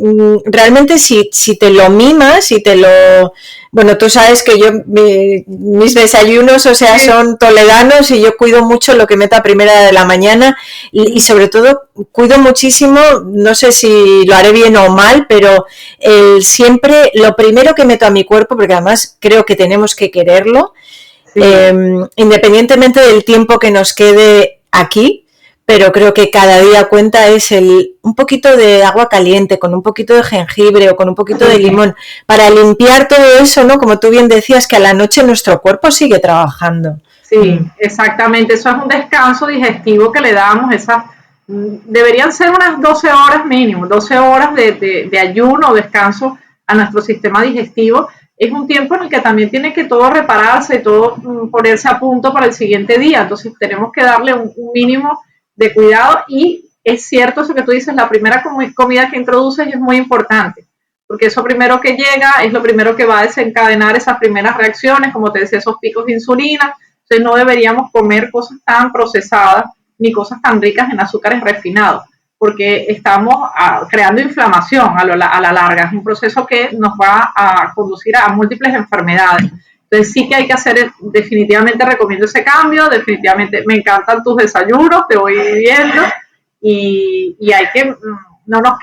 S2: realmente si te lo mimas, si te lo... Bueno, tú sabes que yo, mis desayunos, o sea, son toledanos y yo cuido mucho lo que meto a primera de la mañana y sobre todo cuido muchísimo, no sé si lo haré bien o mal, pero siempre lo primero que meto a mi cuerpo, porque además creo que tenemos que quererlo, sí. Independientemente del tiempo que nos quede aquí, pero creo que cada día cuenta es un poquito de agua caliente con un poquito de jengibre o con un poquito de limón para limpiar todo eso, ¿no? Como tú bien decías, que a la noche nuestro cuerpo sigue trabajando.
S1: Sí, exactamente. Eso es un descanso digestivo que le damos. Deberían ser unas 12 horas mínimo, 12 horas de ayuno o descanso a nuestro sistema digestivo. Es un tiempo en el que también tiene que todo repararse, todo ponerse a punto para el siguiente día. Entonces tenemos que darle un mínimo de cuidado y es cierto eso que tú dices, la primera comida que introduces es muy importante, porque eso primero que llega es lo primero que va a desencadenar esas primeras reacciones, como te decía, esos picos de insulina. Entonces no deberíamos comer cosas tan procesadas ni cosas tan ricas en azúcares refinados, porque estamos creando inflamación a la larga, es un proceso que nos va a conducir a múltiples enfermedades. Entonces sí que hay que hacer, definitivamente recomiendo ese cambio, definitivamente me encantan tus desayunos, te voy viendo y hay que,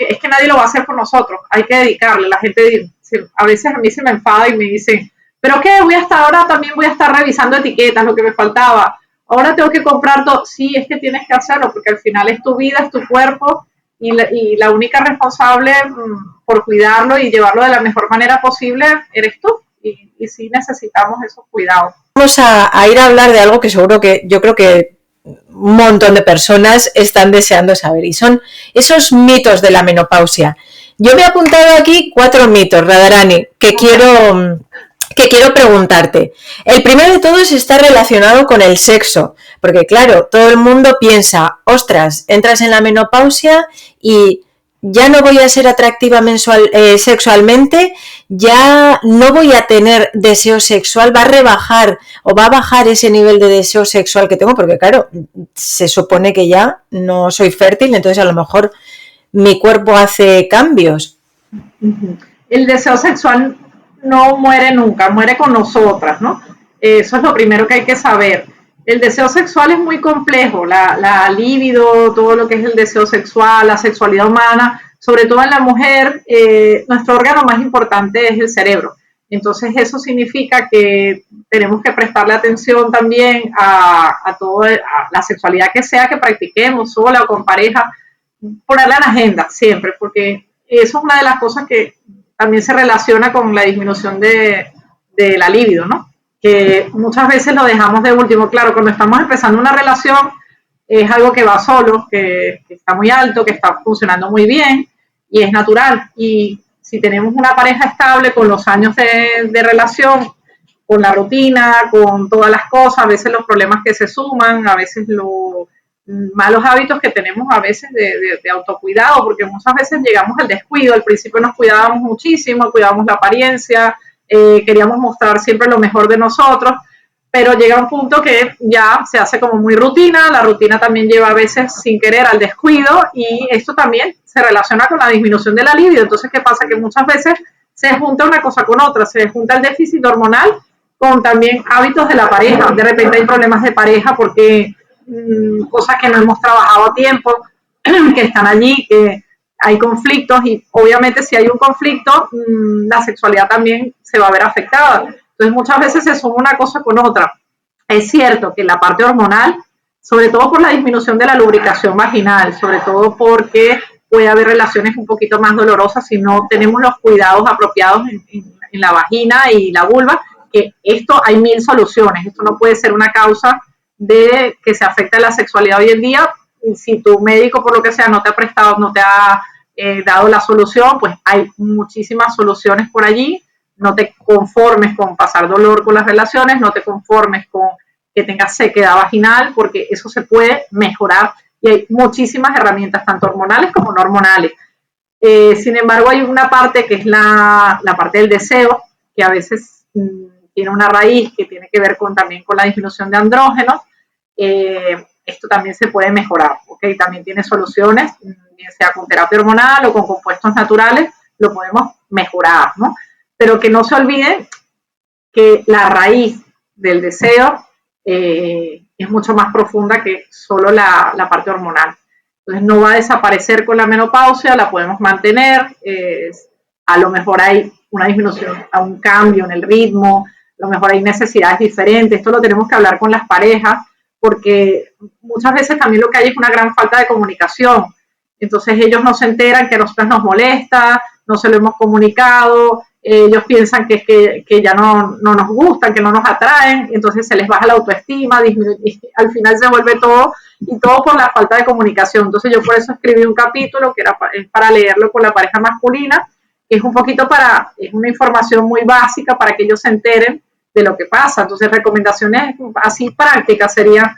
S1: es que nadie lo va a hacer por nosotros, hay que dedicarle, la gente, a veces a mí se me enfada y me dicen, pero ¿qué? Ahora también voy a estar revisando etiquetas, lo que me faltaba. Ahora tengo que comprar todo. Sí, es que tienes que hacerlo, porque al final es tu vida, es tu cuerpo, y la única responsable por cuidarlo y llevarlo de la mejor manera posible eres tú. Y sí necesitamos esos cuidados.
S2: Vamos a ir a hablar de algo que seguro que yo creo que un montón de personas están deseando saber, y son esos mitos de la menopausia. Yo me he apuntado aquí 4 mitos, Radharani, que quiero preguntarte. El primero de todos está relacionado con el sexo, porque claro, todo el mundo piensa, ostras, entras en la menopausia y ya no voy a ser atractiva sexualmente, ya no voy a tener deseo sexual, va a rebajar o va a bajar ese nivel de deseo sexual que tengo, porque claro, se supone que ya no soy fértil, entonces a lo mejor mi cuerpo hace cambios.
S1: El deseo sexual no muere nunca, muere con nosotras, ¿no? Eso es lo primero que hay que saber. El deseo sexual es muy complejo, la libido, todo lo que es el deseo sexual, la sexualidad humana, sobre todo en la mujer, nuestro órgano más importante es el cerebro. Entonces eso significa que tenemos que prestarle atención también a toda la sexualidad que sea que practiquemos, sola o con pareja, ponerla en la agenda siempre, porque eso es una de las cosas que también se relaciona con la disminución de la libido, ¿no? Que muchas veces lo dejamos de último. Claro, cuando estamos empezando una relación es algo que va solo, que está muy alto, que está funcionando muy bien y es natural. Y si tenemos una pareja estable con los años de relación, con la rutina, con todas las cosas, a veces los problemas que se suman, a veces los malos hábitos que tenemos a veces de autocuidado, porque muchas veces llegamos al descuido. Al principio nos cuidábamos muchísimo, cuidábamos la apariencia, queríamos mostrar siempre lo mejor de nosotros, pero llega un punto que ya se hace como muy rutina, la rutina también lleva a veces sin querer al descuido, y esto también se relaciona con la disminución de la libido. Entonces, ¿qué pasa? Que muchas veces se junta una cosa con otra, se junta el déficit hormonal con también hábitos de la pareja. De repente hay problemas de pareja porque cosas que no hemos trabajado a tiempo, que están allí, que hay conflictos, y obviamente si hay un conflicto, la sexualidad también se va a ver afectada. Entonces muchas veces se suma una cosa con otra. Es cierto que la parte hormonal, sobre todo por la disminución de la lubricación vaginal, sobre todo porque puede haber relaciones un poquito más dolorosas si no tenemos los cuidados apropiados en la vagina y la vulva, que esto hay 1000 soluciones. Esto no puede ser una causa de que se afecta la sexualidad hoy en día. Si tu médico, por lo que sea, no te ha prestado, no te ha dado la solución, pues hay muchísimas soluciones por allí. No te conformes con pasar dolor con las relaciones, no te conformes con que tengas sequedad vaginal, porque eso se puede mejorar y hay muchísimas herramientas, tanto hormonales como no hormonales. Sin embargo, hay una parte que es la parte del deseo, que a veces tiene una raíz que tiene que ver también con la disminución de andrógenos. Esto también se puede mejorar, ¿ok? También tiene soluciones, bien sea con terapia hormonal o con compuestos naturales, lo podemos mejorar, ¿no? Pero que no se olviden que la raíz del deseo es mucho más profunda que solo la parte hormonal. Entonces no va a desaparecer con la menopausia, la podemos mantener, a lo mejor hay una disminución, un cambio en el ritmo, a lo mejor hay necesidades diferentes. Esto lo tenemos que hablar con las parejas, porque muchas veces también lo que hay es una gran falta de comunicación. Entonces ellos no se enteran que a nosotros nos molesta, no se lo hemos comunicado, ellos piensan que es que ya no nos gustan, que no nos atraen, entonces se les baja la autoestima, y al final se vuelve todo, y todo por la falta de comunicación. Entonces yo por eso escribí un capítulo que era para leerlo con la pareja masculina, que es un poquito es una información muy básica para que ellos se enteren de lo que pasa. Entonces recomendaciones así prácticas serían: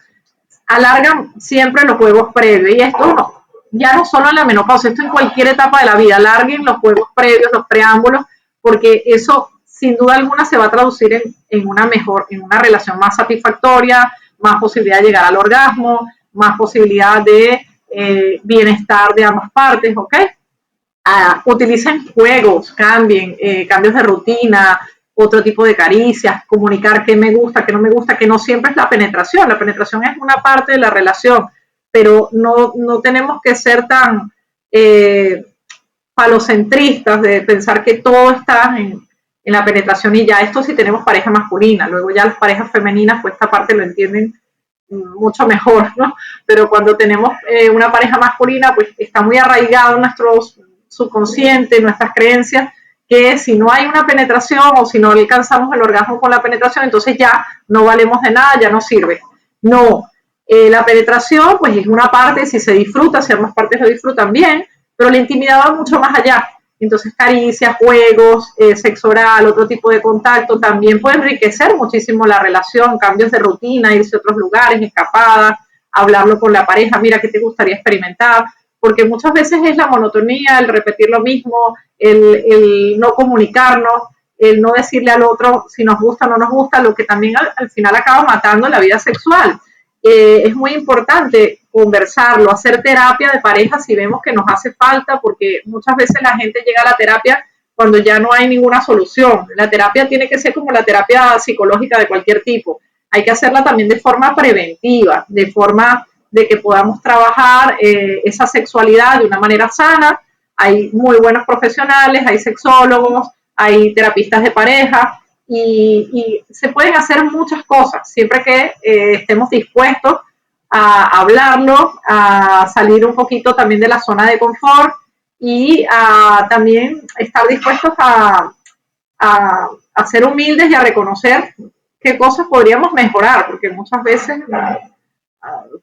S1: alargan siempre los juegos previos, y esto no, ya no solo en la menopausia, esto en cualquier etapa de la vida, alarguen los juegos previos, los preámbulos, porque eso sin duda alguna se va a traducir en una relación más satisfactoria, más posibilidad de llegar al orgasmo, más posibilidad de bienestar de ambas partes, ¿ok? Utilicen juegos, cambios de rutina, otro tipo de caricias, comunicar qué me gusta, qué no me gusta, que no siempre es la penetración es una parte de la relación, pero no tenemos que ser tan falocentristas de pensar que todo está en la penetración, y ya esto sí tenemos pareja masculina. Luego ya las parejas femeninas, pues esta parte lo entienden mucho mejor, ¿no? Pero cuando tenemos una pareja masculina, pues está muy arraigado en nuestro subconsciente, en nuestras creencias, que si no hay una penetración o si no alcanzamos el orgasmo con la penetración, entonces ya no valemos de nada, ya no sirve. No, la penetración pues es una parte, si se disfruta, si ambas partes lo disfrutan bien, pero la intimidad va mucho más allá. Entonces caricias, juegos, sexo oral, otro tipo de contacto también puede enriquecer muchísimo la relación, cambios de rutina, irse a otros lugares, escapadas, hablarlo con la pareja, mira qué te gustaría experimentar, porque muchas veces es la monotonía, el repetir lo mismo, el no comunicarnos, el no decirle al otro si nos gusta o no nos gusta, lo que también al final acaba matando la vida sexual. Es muy importante conversarlo, hacer terapia de pareja si vemos que nos hace falta, porque muchas veces la gente llega a la terapia cuando ya no hay ninguna solución. La terapia tiene que ser como la terapia psicológica de cualquier tipo. Hay que hacerla también de forma preventiva, de forma de que podamos trabajar esa sexualidad de una manera sana. Hay muy buenos profesionales, hay sexólogos, hay terapistas de pareja, y se pueden hacer muchas cosas, siempre que estemos dispuestos a hablarlo, a salir un poquito también de la zona de confort y a también estar dispuestos a ser humildes y a reconocer qué cosas podríamos mejorar, porque muchas veces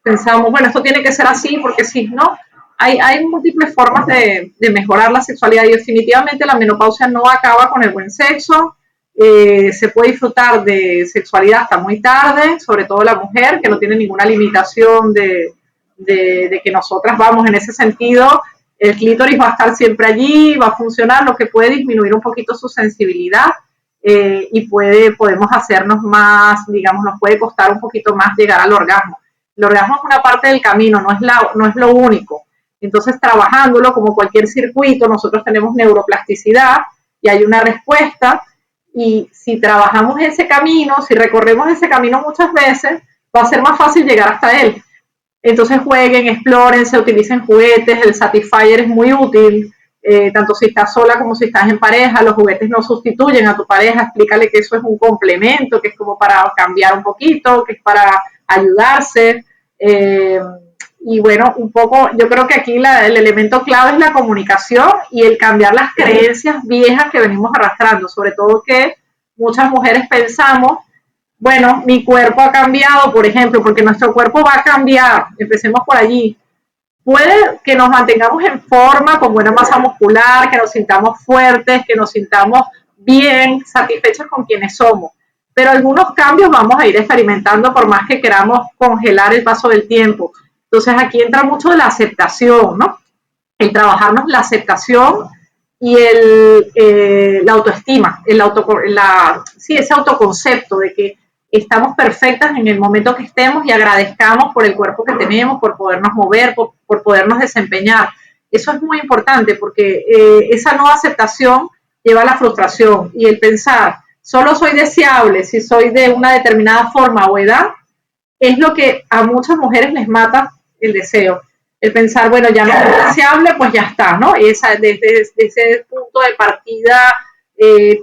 S1: pensamos, bueno, esto tiene que ser así, porque si no, hay múltiples formas de mejorar la sexualidad, y definitivamente la menopausia no acaba con el buen sexo. Se puede disfrutar de sexualidad hasta muy tarde, sobre todo la mujer, que no tiene ninguna limitación de que nosotras vamos en ese sentido. El clítoris va a estar siempre allí, va a funcionar, lo que puede disminuir un poquito su sensibilidad, y podemos hacernos más, digamos, nos puede costar un poquito más llegar al orgasmo. El orgasmo es una parte del camino, no es lo único. Entonces, trabajándolo como cualquier circuito, nosotros tenemos neuroplasticidad y hay una respuesta, y si trabajamos ese camino, si recorremos ese camino muchas veces, va a ser más fácil llegar hasta él. Entonces jueguen, exploren, se utilicen juguetes, el Satisfyer es muy útil, tanto si estás sola como si estás en pareja, los juguetes no sustituyen a tu pareja, explícale que eso es un complemento, que es como para cambiar un poquito, que es para ayudarse, y bueno, un poco, yo creo que aquí el elemento clave es la comunicación y el cambiar las creencias viejas que venimos arrastrando, sobre todo que muchas mujeres pensamos, bueno, mi cuerpo ha cambiado, por ejemplo, porque nuestro cuerpo va a cambiar, empecemos por allí. Puede que nos mantengamos en forma, con buena masa muscular, que nos sintamos fuertes, que nos sintamos bien, satisfechos con quienes somos, pero algunos cambios vamos a ir experimentando por más que queramos congelar el paso del tiempo. Entonces aquí entra mucho de la aceptación, ¿no? El trabajarnos la aceptación y la autoestima, sí, ese autoconcepto de que estamos perfectas en el momento que estemos y agradezcamos por el cuerpo que tenemos, por podernos mover, por podernos desempeñar. Eso es muy importante porque esa no aceptación lleva a la frustración, y el pensar, solo soy deseable si soy de una determinada forma o edad, es lo que a muchas mujeres les mata el deseo. El pensar, bueno, ya no es deseable, pues ya está, ¿no? Desde ese punto de partida que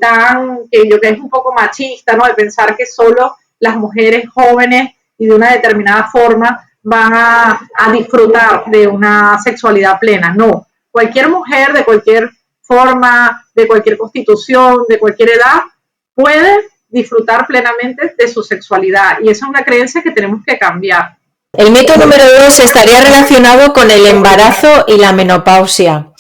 S1: yo creo que es un poco machista, ¿no? De pensar que solo las mujeres jóvenes y de una determinada forma van a disfrutar de una sexualidad plena. No, cualquier mujer de cualquier forma, de cualquier constitución, de cualquier edad, puede disfrutar plenamente de su sexualidad, y esa es una creencia que tenemos que cambiar.
S2: El mito número 2 estaría relacionado con el embarazo y la menopausia,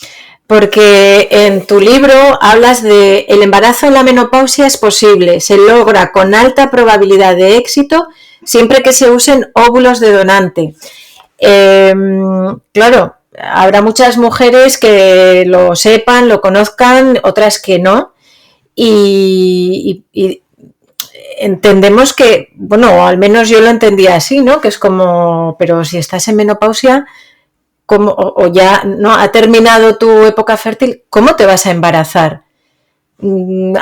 S2: porque en tu libro hablas de el embarazo en la menopausia es posible, se logra con alta probabilidad de éxito siempre que se usen óvulos de donante. Claro, habrá muchas mujeres que lo sepan, lo conozcan, otras que no, y entendemos que, bueno, al menos yo lo entendía así, ¿no? Que es como, pero si estás en menopausia, ¿cómo, o ya no ha terminado tu época fértil, ¿cómo te vas a embarazar?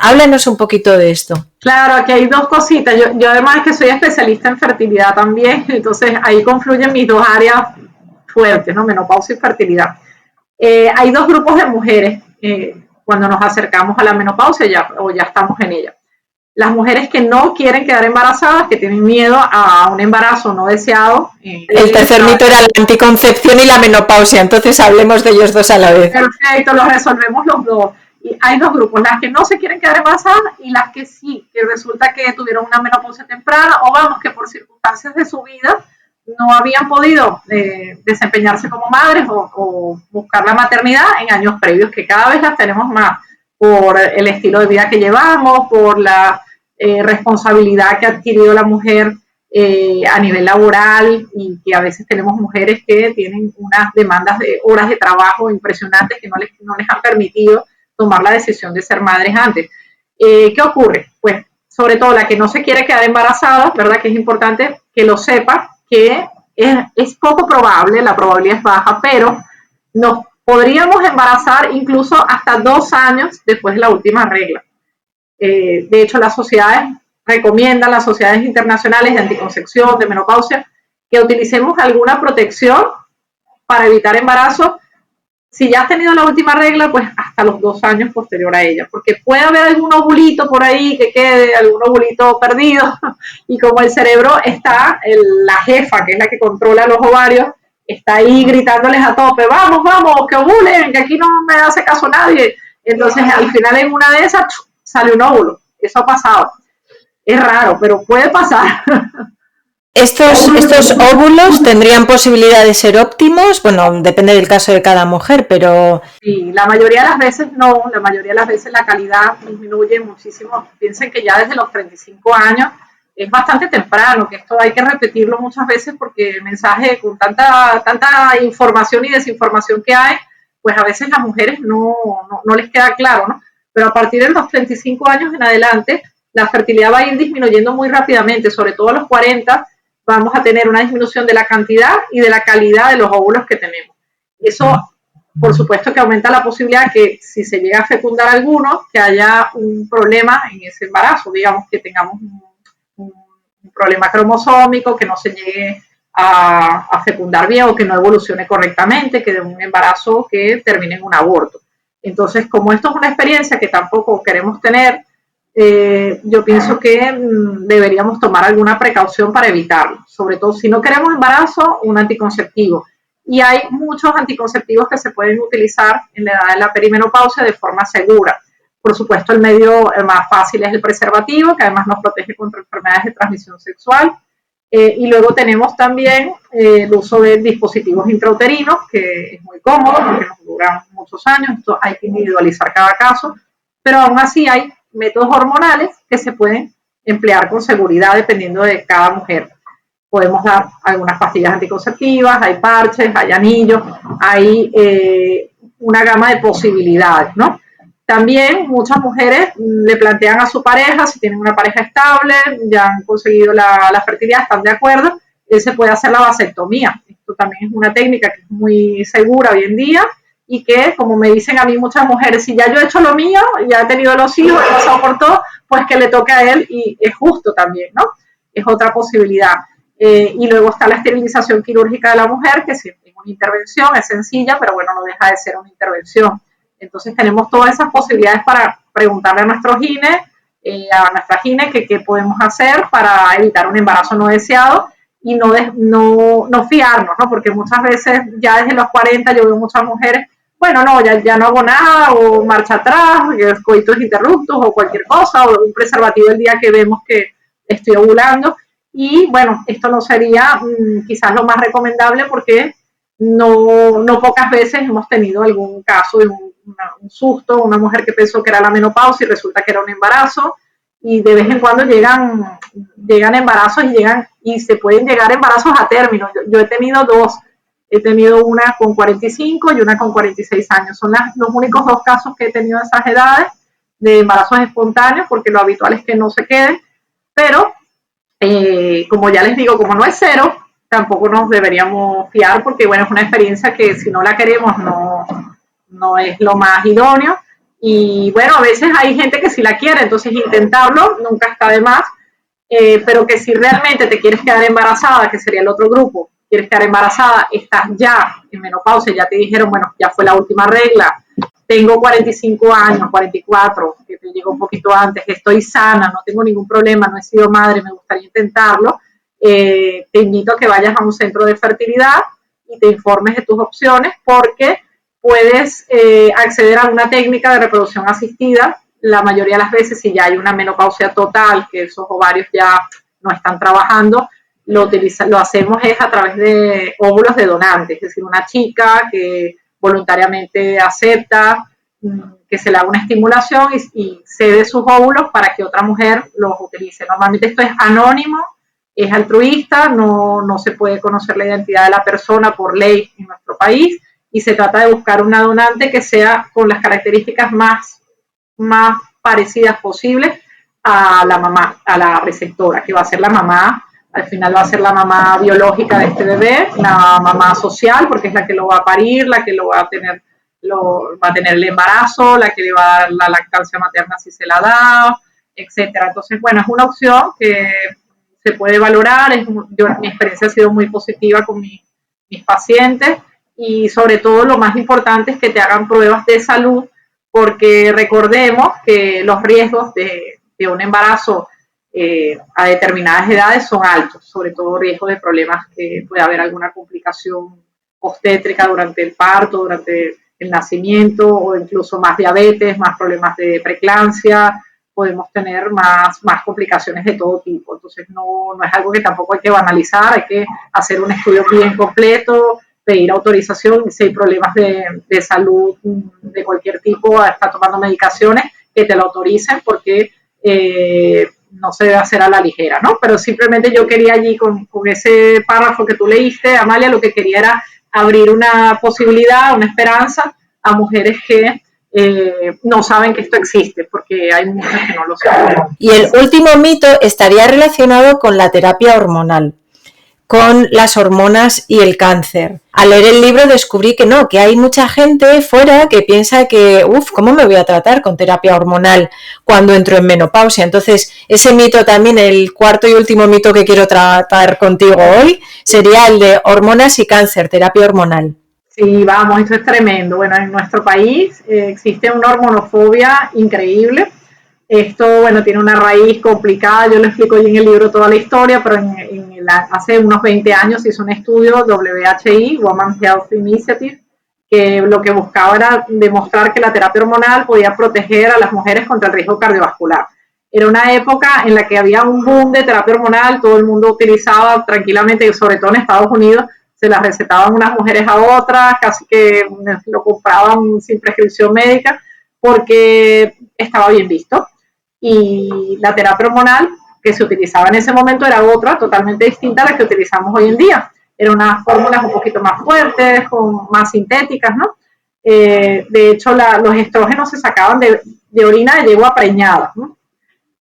S2: Háblanos un poquito de esto.
S1: Claro, aquí hay dos cositas. Yo además que soy especialista en fertilidad también, entonces ahí confluyen mis dos áreas fuertes, ¿no? Menopausia y fertilidad. Hay dos grupos de mujeres cuando nos acercamos a la menopausia o ya estamos en ella. Las mujeres que no quieren quedar embarazadas, que tienen miedo a un embarazo no deseado.
S2: El tercer mito era la anticoncepción y la menopausia, entonces hablemos de ellos dos a la vez.
S1: Perfecto, los resolvemos los dos. Y hay dos grupos, las que no se quieren quedar embarazadas y las que sí, que resulta que tuvieron una menopausia temprana o vamos, que por circunstancias de su vida no habían podido desempeñarse como madres o buscar la maternidad en años previos, que cada vez las tenemos más por el estilo de vida que llevamos, por la responsabilidad que ha adquirido la mujer a nivel laboral y que a veces tenemos mujeres que tienen unas demandas de horas de trabajo impresionantes que no les han permitido tomar la decisión de ser madres antes. ¿Qué ocurre? Pues sobre todo la que no se quiere quedar embarazada, ¿verdad? Que es importante que lo sepa, que es poco probable, la probabilidad es baja, pero nos podríamos embarazar incluso hasta 2 años después de la última regla. De hecho, las sociedades recomiendan, las sociedades internacionales de anticoncepción, de menopausia, que utilicemos alguna protección para evitar embarazo. Si ya has tenido la última regla, pues hasta los 2 años posterior a ella, porque puede haber algún ovulito por ahí que quede, algún ovulito perdido, y como el cerebro está, la jefa, que es la que controla los ovarios, está ahí gritándoles a tope, vamos, vamos, que ovulen, que aquí no me hace caso nadie. Entonces, al final en una de esas, sale un óvulo. Eso ha pasado. Es raro, pero puede pasar.
S2: ¿Estos óvulos tendrían posibilidad de ser óptimos? Bueno, depende del caso de cada mujer, pero...
S1: Sí, la mayoría de las veces no, la mayoría de las veces la calidad disminuye muchísimo. Piensen que ya desde los 35 años es bastante temprano, que esto hay que repetirlo muchas veces porque el mensaje con tanta información y desinformación que hay, pues a veces las mujeres no les queda claro, ¿no? Pero a partir de los 35 años en adelante, la fertilidad va a ir disminuyendo muy rápidamente, sobre todo a los 40, vamos a tener una disminución de la cantidad y de la calidad de los óvulos que tenemos. Eso, por supuesto, que aumenta la posibilidad que si se llega a fecundar alguno, que haya un problema en ese embarazo, digamos que tengamos un problema cromosómico, que no se llegue a fecundar bien o que no evolucione correctamente, que de un embarazo que termine en un aborto. Entonces, como esto es una experiencia que tampoco queremos tener, yo pienso que deberíamos tomar alguna precaución para evitarlo. Sobre todo, si no queremos embarazo, un anticonceptivo. Y hay muchos anticonceptivos que se pueden utilizar en la edad de la perimenopausia de forma segura. Por supuesto, el medio más fácil es el preservativo, que además nos protege contra enfermedades de transmisión sexual. Y luego tenemos también el uso de dispositivos intrauterinos, que es muy cómodo porque nos duran muchos años. Esto hay que individualizar cada caso, pero aún así hay métodos hormonales que se pueden emplear con seguridad dependiendo de cada mujer. Podemos dar algunas pastillas anticonceptivas, hay parches, hay anillos, hay una gama de posibilidades, ¿no? También muchas mujeres le plantean a su pareja, si tienen una pareja estable, ya han conseguido la fertilidad, están de acuerdo, él se puede hacer la vasectomía. Esto también es una técnica que es muy segura hoy en día y que, como me dicen a mí muchas mujeres, si ya yo he hecho lo mío, ya he tenido los hijos, he pasado por todo, pues que le toque a él y es justo también, ¿no? Es otra posibilidad. Y luego está la esterilización quirúrgica de la mujer, que sí, es una intervención, es sencilla, pero bueno, no deja de ser una intervención. Entonces tenemos todas esas posibilidades para preguntarle a nuestro gine, a nuestra gine, qué podemos hacer para evitar un embarazo no deseado y no fiarnos, ¿no? Porque muchas veces ya desde los 40 yo veo muchas mujeres, bueno, no, ya no hago nada, o marcha atrás, coitos interruptos, o cualquier cosa, o un preservativo el día que vemos que estoy ovulando. Y bueno, esto no sería quizás lo más recomendable porque no pocas veces hemos tenido algún caso de un susto, una mujer que pensó que era la menopausia y resulta que era un embarazo, y de vez en cuando llegan embarazos y se pueden llegar embarazos a término. Yo he tenido 2, he tenido una con 45 y una con 46 años. Son los únicos 2 casos que he tenido en esas edades de embarazos espontáneos, porque lo habitual es que no se queden, pero como ya les digo, como no es cero, tampoco nos deberíamos fiar porque, bueno, es una experiencia que si no la queremos no es lo más idóneo. Y bueno, a veces hay gente que sí la quiere, entonces intentarlo nunca está de más, pero que si realmente te quieres quedar embarazada, que sería el otro grupo, quieres quedar embarazada, estás ya en menopausia, ya te dijeron, bueno, ya fue la última regla, tengo 45 años, 44, que te llegó un poquito antes, estoy sana, no tengo ningún problema, no he sido madre, me gustaría intentarlo, te invito a que vayas a un centro de fertilidad y te informes de tus opciones, porque puedes acceder a una técnica de reproducción asistida. La mayoría de las veces, si ya hay una menopausia total, que esos ovarios ya no están trabajando, lo hacemos es a través de óvulos de donantes, es decir, una chica que voluntariamente acepta que se le haga una estimulación y cede sus óvulos para que otra mujer los utilice. Normalmente esto es anónimo, es altruista, no se puede conocer la identidad de la persona por ley en nuestro país, y se trata de buscar una donante que sea con las características más parecidas posibles a la mamá, a la receptora, que va a ser la mamá, al final va a ser la mamá biológica de este bebé, la mamá social, porque es la que lo va a parir, la que lo va a tener, va a tener el embarazo, la que le va a dar la lactancia materna si se la da, etcétera. Entonces, bueno, es una opción que se puede valorar. Mi experiencia ha sido muy positiva con mis pacientes, y sobre todo lo más importante es que te hagan pruebas de salud, porque recordemos que los riesgos de un embarazo a determinadas edades son altos, sobre todo riesgo de problemas, que puede haber alguna complicación obstétrica durante el parto, durante el nacimiento, o incluso más diabetes, más problemas de preeclampsia, podemos tener más complicaciones de todo tipo. Entonces no es algo que tampoco hay que banalizar, hay que hacer un estudio bien completo, pedir autorización, si hay problemas de salud de cualquier tipo, está tomando medicaciones, que te lo autoricen, porque no se debe hacer a la ligera, ¿no? Pero simplemente yo quería allí, con ese párrafo que tú leíste, Amalia, lo que quería era abrir una posibilidad, una esperanza a mujeres que no saben que esto existe, porque hay muchas que no lo saben.
S2: Y el último mito estaría relacionado con la terapia hormonal, con las hormonas y el cáncer. Al leer el libro descubrí que no, que hay mucha gente fuera que piensa que, ¿cómo me voy a tratar con terapia hormonal cuando entro en menopausia? Entonces, ese mito también, el cuarto y último mito que quiero tratar contigo hoy, sería el de hormonas y cáncer, terapia hormonal.
S1: Sí, vamos, esto es tremendo. Bueno, en nuestro país existe una hormonofobia increíble. Esto, bueno, tiene una raíz complicada, yo lo explico ahí en el libro toda la historia, pero hace unos 20 años hizo un estudio, WHI, Women's Health Initiative, que lo que buscaba era demostrar que la terapia hormonal podía proteger a las mujeres contra el riesgo cardiovascular. Era una época en la que había un boom de terapia hormonal, todo el mundo utilizaba tranquilamente, sobre todo en Estados Unidos, se las recetaban unas mujeres a otras, casi que lo compraban sin prescripción médica, porque estaba bien visto. Y la terapia hormonal que se utilizaba en ese momento era otra, totalmente distinta a la que utilizamos hoy en día. Eran unas fórmulas un poquito más fuertes, más sintéticas, ¿no? De hecho, los estrógenos se sacaban de orina de yegua preñada, ¿no?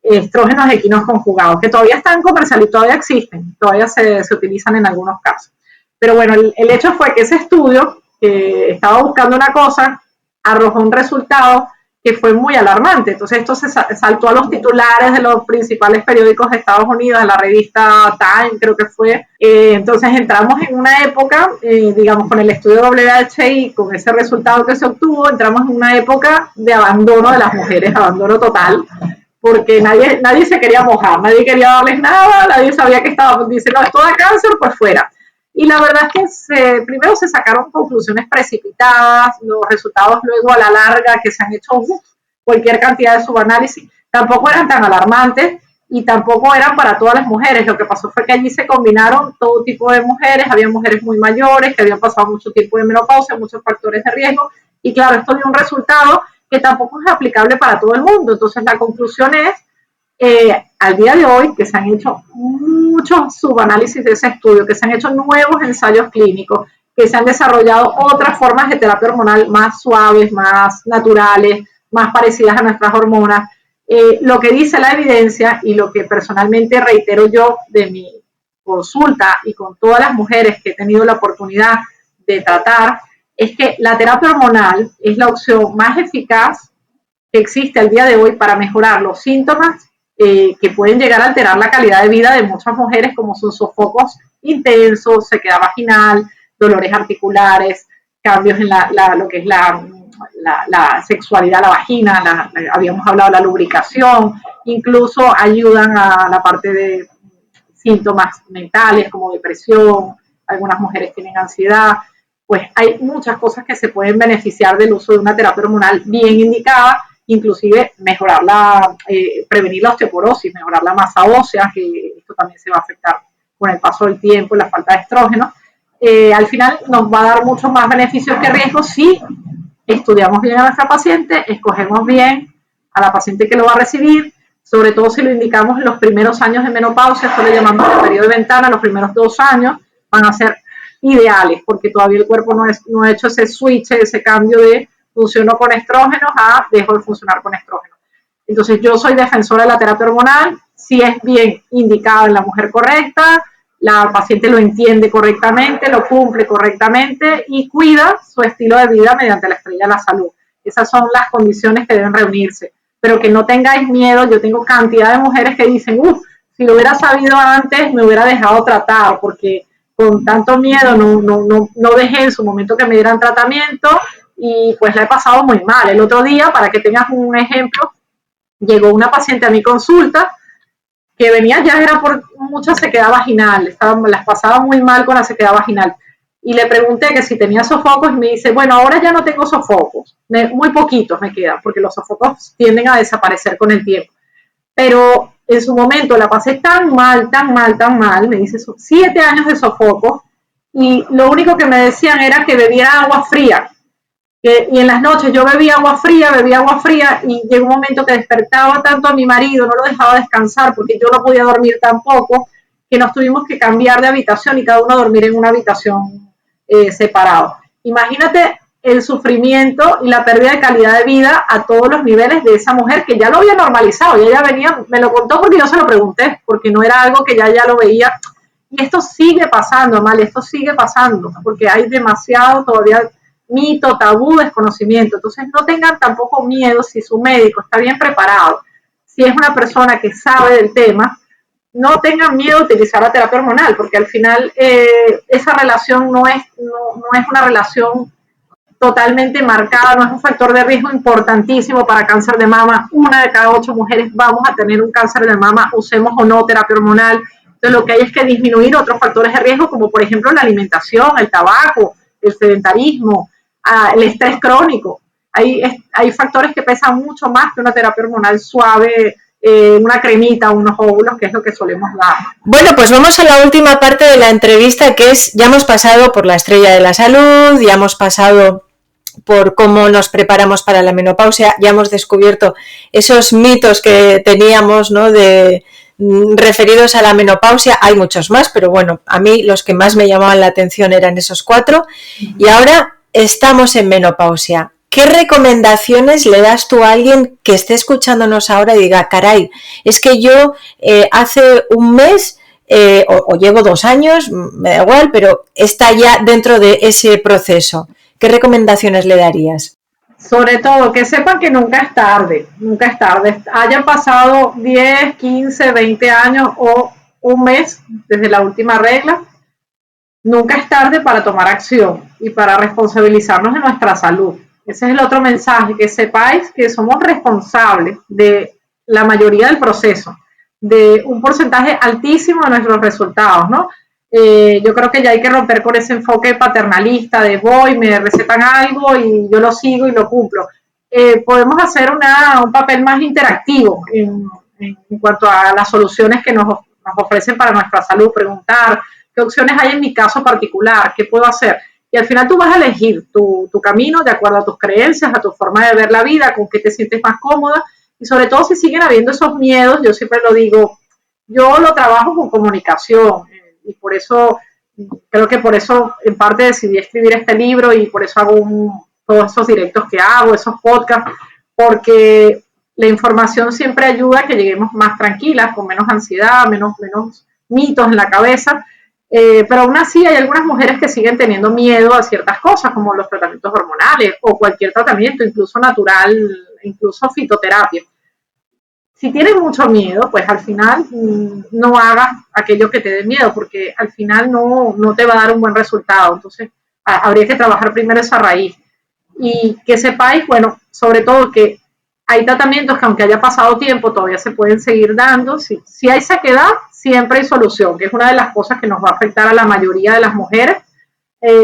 S1: Estrógenos equinoconjugados, que todavía están comercializados, todavía existen, todavía se utilizan en algunos casos. Pero bueno, el hecho fue que ese estudio, que estaba buscando una cosa, arrojó un resultado que fue muy alarmante. Entonces esto se saltó a los titulares de los principales periódicos de Estados Unidos, de la revista Time, creo que fue. Entonces entramos en una época, digamos, con el estudio WHI, con ese resultado que se obtuvo, entramos en una época de abandono de las mujeres, abandono total, porque nadie se quería mojar, nadie quería darles nada, nadie sabía que estábamos diciendo, esto da cáncer, pues fuera. Y la verdad es que primero se sacaron conclusiones precipitadas, los resultados luego a la larga que se han hecho cualquier cantidad de subanálisis, tampoco eran tan alarmantes y tampoco eran para todas las mujeres. Lo que pasó fue que allí se combinaron todo tipo de mujeres, había mujeres muy mayores que habían pasado mucho tiempo de menopausia, muchos factores de riesgo, y claro, esto dio un resultado que tampoco es aplicable para todo el mundo. Entonces la conclusión es, al día de hoy, que se han hecho muchos subanálisis de ese estudio, que se han hecho nuevos ensayos clínicos, que se han desarrollado otras formas de terapia hormonal más suaves, más naturales, más parecidas a nuestras hormonas. Lo que dice la evidencia y lo que personalmente reitero yo de mi consulta y con todas las mujeres que he tenido la oportunidad de tratar, es que la terapia hormonal es la opción más eficaz que existe al día de hoy para mejorar los síntomas que pueden llegar a alterar la calidad de vida de muchas mujeres, como son sofocos intensos, sequedad vaginal, dolores articulares, cambios en lo que es la sexualidad, la vagina, habíamos hablado de la lubricación, incluso ayudan a la parte de síntomas mentales como depresión, algunas mujeres tienen ansiedad, pues hay muchas cosas que se pueden beneficiar del uso de una terapia hormonal bien indicada, inclusive mejorar prevenir la osteoporosis, mejorar la masa ósea, que esto también se va a afectar con el paso del tiempo y la falta de estrógeno. Al final nos va a dar muchos más beneficios que riesgos si estudiamos bien a nuestra paciente, escogemos bien a la paciente que lo va a recibir, sobre todo si lo indicamos en los primeros años de menopausia, esto le llamamos el periodo de ventana, los primeros 2 años van a ser ideales, porque todavía el cuerpo no ha hecho ese switch, ese cambio de funciono con estrógenos a dejo de funcionar con estrógenos. Entonces yo soy defensora de la terapia hormonal, si es bien indicada en la mujer correcta, la paciente lo entiende correctamente, lo cumple correctamente y cuida su estilo de vida mediante la estrella de la salud. Esas son las condiciones que deben reunirse, pero que no tengáis miedo. Yo tengo cantidad de mujeres que dicen, si lo hubiera sabido antes me hubiera dejado tratar, porque con tanto miedo no dejé en su momento que me dieran tratamiento y pues la he pasado muy mal. El otro día, para que tengas un ejemplo, llegó una paciente a mi consulta que venía ya era por mucha sequedad vaginal, las pasaba muy mal con la sequedad vaginal. Y le pregunté que si tenía sofocos y me dice, bueno, ahora ya no tengo sofocos, muy poquitos me quedan, porque los sofocos tienden a desaparecer con el tiempo. Pero en su momento la pasé tan mal, me dice, 7 años de sofocos, y lo único que me decían era que bebiera agua fría. Y en las noches yo bebía agua fría y llegó un momento que despertaba tanto a mi marido, no lo dejaba descansar porque yo no podía dormir tampoco, que nos tuvimos que cambiar de habitación y cada uno dormir en una habitación separado. Imagínate el sufrimiento y la pérdida de calidad de vida a todos los niveles de esa mujer que ya lo había normalizado, y ella venía, me lo contó porque yo se lo pregunté, porque no era algo que ya lo veía. Y esto sigue pasando, Amalia, esto sigue pasando, porque hay demasiado todavía mito, tabú, desconocimiento. Entonces no tengan tampoco miedo si su médico está bien preparado, si es una persona que sabe del tema, no tengan miedo de utilizar la terapia hormonal, porque al final esa relación no es una relación totalmente marcada, no es un factor de riesgo importantísimo para cáncer de mama. 1 de cada 8 mujeres vamos a tener un cáncer de mama, usemos o no terapia hormonal. Entonces lo que hay es que disminuir otros factores de riesgo, como por ejemplo la alimentación, el tabaco, el sedentarismo, el estrés crónico. Hay factores que pesan mucho más que una terapia hormonal suave, una cremita, unos óvulos, que es lo que solemos dar.
S2: Bueno, pues vamos a la última parte de la entrevista, que es, ya hemos pasado por la estrella de la salud, ya hemos pasado por cómo nos preparamos para la menopausia, ya hemos descubierto esos mitos que teníamos, ¿no?, referidos a la menopausia. Hay muchos más, pero bueno, a mí los que más me llamaban la atención eran esos 4. Y ahora estamos en menopausia. ¿Qué recomendaciones le das tú a alguien que esté escuchándonos ahora y diga, caray, es que yo hace un mes o llevo 2 años, me da igual, pero está ya dentro de ese proceso? ¿Qué recomendaciones le darías?
S1: Sobre todo, que sepan que nunca es tarde, hayan pasado 10, 15, 20 años o un mes desde la última regla, nunca es tarde para tomar acción y para responsabilizarnos de nuestra salud. Ese es el otro mensaje, que sepáis que somos responsables de la mayoría del proceso, de un porcentaje altísimo de nuestros resultados, ¿no? Yo creo que ya hay que romper con ese enfoque paternalista de voy, me recetan algo y yo lo sigo y lo cumplo. Podemos hacer un papel más interactivo en cuanto a las soluciones que nos ofrecen para nuestra salud, preguntar qué opciones hay en mi caso particular, qué puedo hacer. Y al final tú vas a elegir tu camino de acuerdo a tus creencias, a tu forma de ver la vida, con qué te sientes más cómoda. Y sobre todo si siguen habiendo esos miedos, yo siempre lo digo, yo lo trabajo con comunicación. Y por eso, creo que por eso en parte decidí escribir este libro y por eso hago todos esos directos que hago, esos podcasts, porque la información siempre ayuda a que lleguemos más tranquilas, con menos ansiedad, menos mitos en la cabeza. Pero aún así hay algunas mujeres que siguen teniendo miedo a ciertas cosas, como los tratamientos hormonales o cualquier tratamiento, incluso natural, incluso fitoterapia. Si tienes mucho miedo, pues al final no hagas aquello que te dé miedo, porque al final no te va a dar un buen resultado. Entonces habría que trabajar primero esa raíz. y que sepáis, bueno, sobre todo que hay tratamientos que aunque haya pasado tiempo todavía se pueden seguir dando. Si hay sequedad, siempre hay solución, que es una de las cosas que nos va a afectar a la mayoría de las mujeres.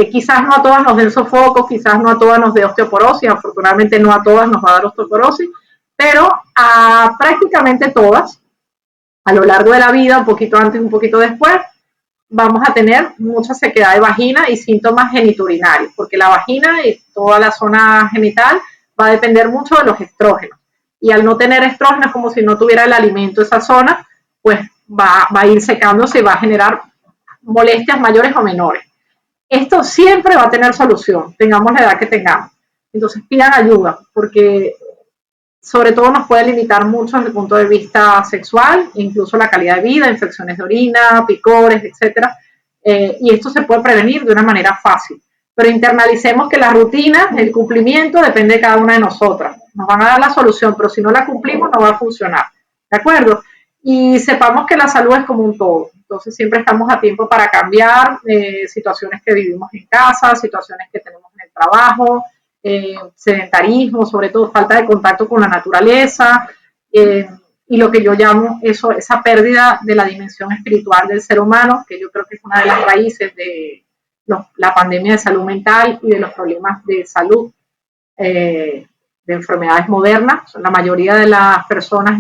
S1: Quizás no a todas nos den sofocos, quizás no a todas nos dé osteoporosis, afortunadamente no a todas nos va a dar osteoporosis, pero a prácticamente todas, a lo largo de la vida, un poquito antes, un poquito después, vamos a tener mucha sequedad de vagina y síntomas geniturinarios, porque la vagina y toda la zona genital va a depender mucho de los estrógenos. Y al no tener estrógenos, como si no tuviera el alimento esa zona, pues va a ir secándose y va a generar molestias mayores o menores. Esto siempre va a tener solución, tengamos la edad que tengamos. Entonces pidan ayuda, porque sobre todo nos puede limitar mucho desde el punto de vista sexual, incluso la calidad de vida, infecciones de orina, picores, etcétera. Y esto se puede prevenir de una manera fácil. Pero internalicemos que la rutina, el cumplimiento, depende de cada una de nosotras. Nos van a dar la solución, pero si no la cumplimos no va a funcionar. ¿De acuerdo? Y sepamos que la salud es como un todo. Entonces siempre estamos a tiempo para cambiar situaciones que vivimos en casa, situaciones que tenemos en el trabajo, sedentarismo, sobre todo falta de contacto con la naturaleza, y lo que yo llamo eso, esa pérdida de la dimensión espiritual del ser humano, que yo creo que es una de las raíces de la pandemia de salud mental y de los problemas de salud, de enfermedades modernas. La mayoría de las personas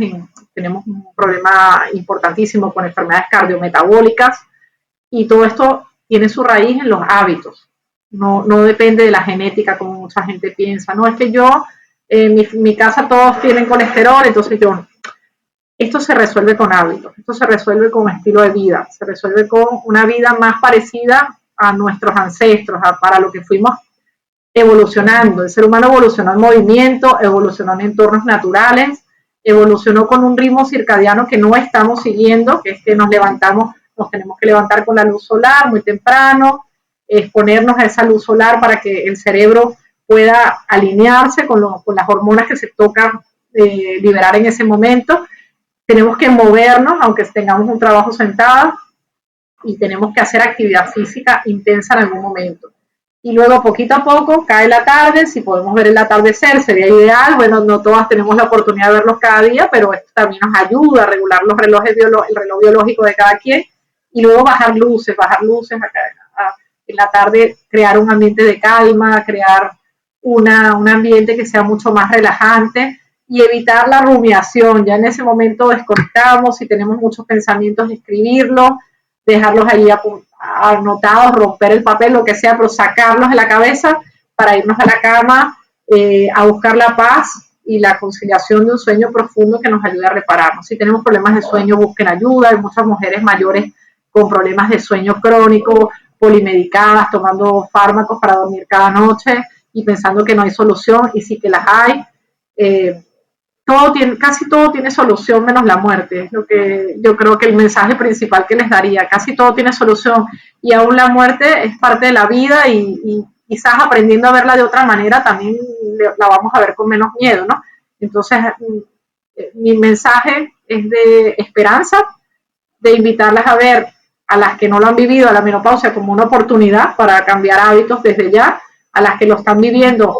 S1: tenemos un problema importantísimo con enfermedades cardiometabólicas, y todo esto tiene su raíz en los hábitos. No depende de la genética como mucha gente piensa. No es que yo, en mi casa todos tienen colesterol, entonces yo... Esto se resuelve con hábitos, esto se resuelve con estilo de vida, se resuelve con una vida más parecida a nuestros ancestros, para lo que fuimos evolucionando. El ser humano evolucionó en movimiento, evolucionó en entornos naturales, evolucionó con un ritmo circadiano que no estamos siguiendo, que es que nos tenemos que levantar con la luz solar muy temprano, exponernos a esa luz solar para que el cerebro pueda alinearse con las hormonas que se toca liberar en ese momento. Tenemos que movernos, aunque tengamos un trabajo sentado, y tenemos que hacer actividad física intensa en algún momento. Y luego, poquito a poco, cae la tarde, si podemos ver el atardecer, sería ideal. Bueno, no todas tenemos la oportunidad de verlos cada día, pero esto también nos ayuda a regular el reloj biológico de cada quien. Y luego bajar luces en la tarde, crear un ambiente de calma, crear un ambiente que sea mucho más relajante, y evitar la rumiación. Ya en ese momento desconectamos, si tenemos muchos pensamientos, escribirlos, dejarlos allí anotados, romper el papel, lo que sea, pero sacarlos de la cabeza para irnos a la cama, a buscar la paz y la conciliación de un sueño profundo que nos ayude a repararnos. Si tenemos problemas de sueño, busquen ayuda. Hay muchas mujeres mayores con problemas de sueño crónico, polimedicadas, tomando fármacos para dormir cada noche y pensando que no hay solución, y sí que las hay. Casi todo tiene solución menos la muerte. Es lo que yo creo que el mensaje principal que les daría. Casi todo tiene solución, y aún la muerte es parte de la vida, y quizás aprendiendo a verla de otra manera también la vamos a ver con menos miedo, ¿no? Entonces, mi mensaje es de esperanza, de invitarlas a ver, a las que no lo han vivido, a la menopausia como una oportunidad para cambiar hábitos desde ya, a las que lo están viviendo,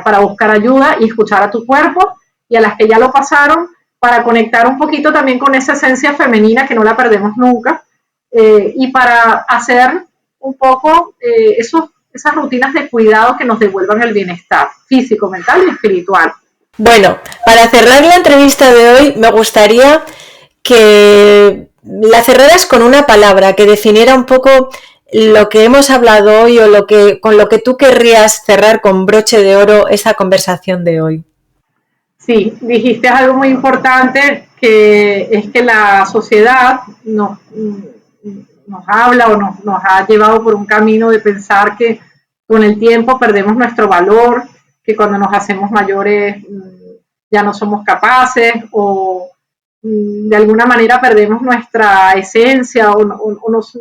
S1: para buscar ayuda y escuchar a tu cuerpo, y a las que ya lo pasaron, para conectar un poquito también con esa esencia femenina que no la perdemos nunca, y para hacer un poco esas rutinas de cuidado que nos devuelvan el bienestar físico, mental y espiritual.
S2: Bueno, para cerrar la entrevista de hoy, me gustaría que la cerraras con una palabra que definiera un poco lo que hemos hablado hoy, o con lo que tú querrías cerrar con broche de oro esta conversación de hoy.
S1: Sí, dijiste algo muy importante, que es que la sociedad nos habla o nos ha llevado por un camino de pensar que con el tiempo perdemos nuestro valor, que cuando nos hacemos mayores ya no somos capaces, o de alguna manera perdemos nuestra esencia, o no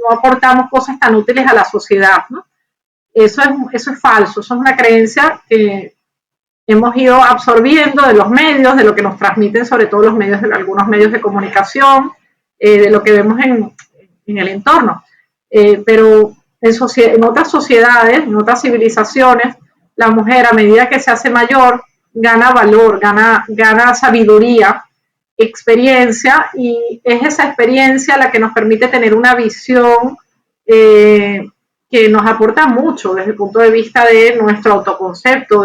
S1: aportamos cosas tan útiles a la sociedad, ¿no? Eso es falso, eso es una creencia que hemos ido absorbiendo de los medios, de lo que nos transmiten sobre todo algunos medios de comunicación, de lo que vemos en el entorno. Pero en otras sociedades, en otras civilizaciones, la mujer a medida que se hace mayor gana valor, gana sabiduría, experiencia, y es esa experiencia la que nos permite tener una visión que nos aporta mucho desde el punto de vista de nuestro autoconcepto,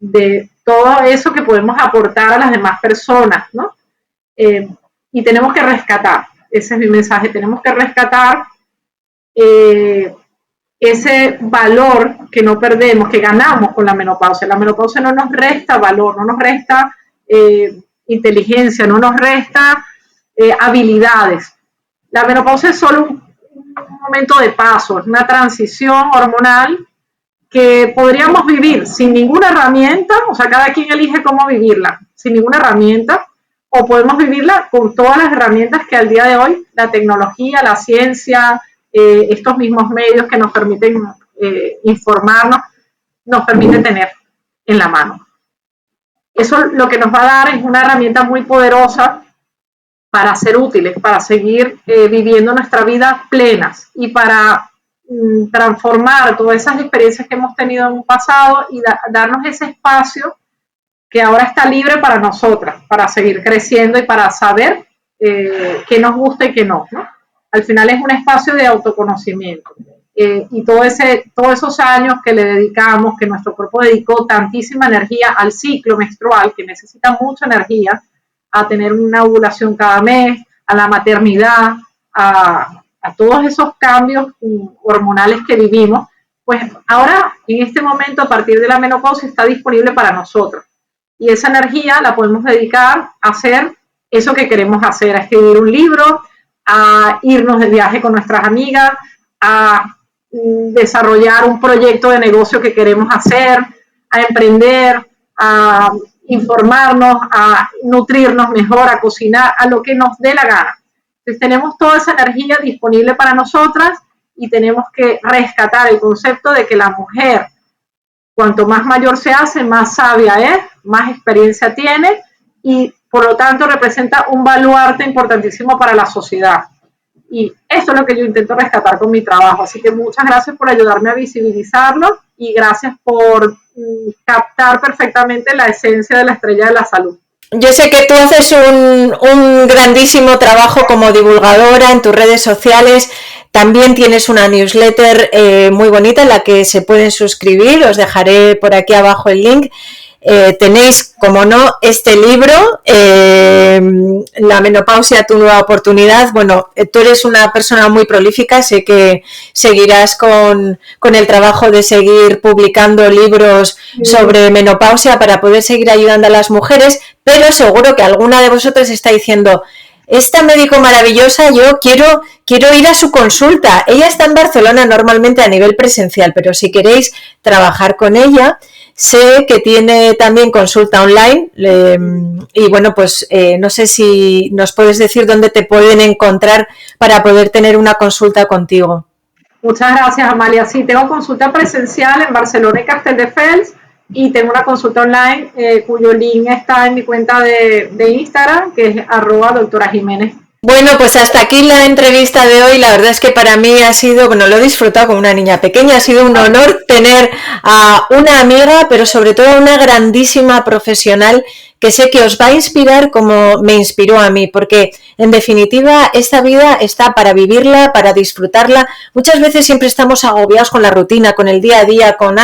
S1: de todo eso que podemos aportar a las demás personas, ¿no? Y tenemos que rescatar, ese es mi mensaje, tenemos que rescatar ese valor que no perdemos, que ganamos con la menopausia. La menopausia no nos resta valor, no nos resta inteligencia, no nos resta habilidades. La menopausia es solo un momento de paso, es una transición hormonal que podríamos vivir sin ninguna herramienta, o sea, cada quien elige cómo vivirla, sin ninguna herramienta, o podemos vivirla con todas las herramientas que al día de hoy la tecnología, la ciencia, estos mismos medios que nos permiten informarnos, nos permiten tener en la mano. Eso lo que nos va a dar es una herramienta muy poderosa para ser útiles, para seguir viviendo nuestra vida plenas y para transformar todas esas experiencias que hemos tenido en un pasado y darnos ese espacio que ahora está libre para nosotras, para seguir creciendo y para saber qué nos gusta y qué no, ¿no? Al final es un espacio de autoconocimiento. Y todos esos años que le dedicamos, que nuestro cuerpo dedicó tantísima energía al ciclo menstrual, que necesita mucha energía, a tener una ovulación cada mes, a la maternidad, a todos esos cambios hormonales que vivimos, pues ahora, en este momento, a partir de la menopausia, está disponible para nosotros. Y esa energía la podemos dedicar a hacer eso que queremos hacer, a escribir un libro, a irnos de viaje con nuestras amigas, a desarrollar un proyecto de negocio que queremos hacer, a emprender, a informarnos, a nutrirnos mejor, a cocinar, a lo que nos dé la gana. Entonces tenemos toda esa energía disponible para nosotras y tenemos que rescatar el concepto de que la mujer, cuanto más mayor se hace, más sabia es, más experiencia tiene y por lo tanto representa un baluarte importantísimo para la sociedad. Y eso es lo que yo intento rescatar con mi trabajo. Así que muchas gracias por ayudarme a visibilizarlo y gracias por captar perfectamente la esencia de la estrella de la salud.
S2: Yo sé que tú haces un grandísimo trabajo como divulgadora en tus redes sociales. También tienes una newsletter muy bonita en la que se pueden suscribir. Os dejaré por aquí abajo el link. Tenéis, como no, este libro, La menopausia, tu nueva oportunidad. Bueno, tú eres una persona muy prolífica, sé que seguirás con el trabajo de seguir publicando libros sobre menopausia para poder seguir ayudando a las mujeres, pero seguro que alguna de vosotras está diciendo, esta médico maravillosa, yo quiero ir a su consulta. Ella está en Barcelona normalmente a nivel presencial, pero si queréis trabajar con ella, sé que tiene también consulta online y bueno, pues no sé si nos puedes decir dónde te pueden encontrar para poder tener una consulta contigo.
S1: Muchas gracias, Amalia. Sí, tengo consulta presencial en Barcelona y Castelldefels y tengo una consulta online cuyo link está en mi cuenta de Instagram, que es @doctorajiménez.
S2: Bueno, pues hasta aquí la entrevista de hoy. La verdad es que para mí ha sido, bueno, lo he disfrutado como una niña pequeña, ha sido un honor tener a una amiga, pero sobre todo a una grandísima profesional que sé que os va a inspirar como me inspiró a mí, porque en definitiva esta vida está para vivirla, para disfrutarla. Muchas veces siempre estamos agobiados con la rutina, con el día a día, con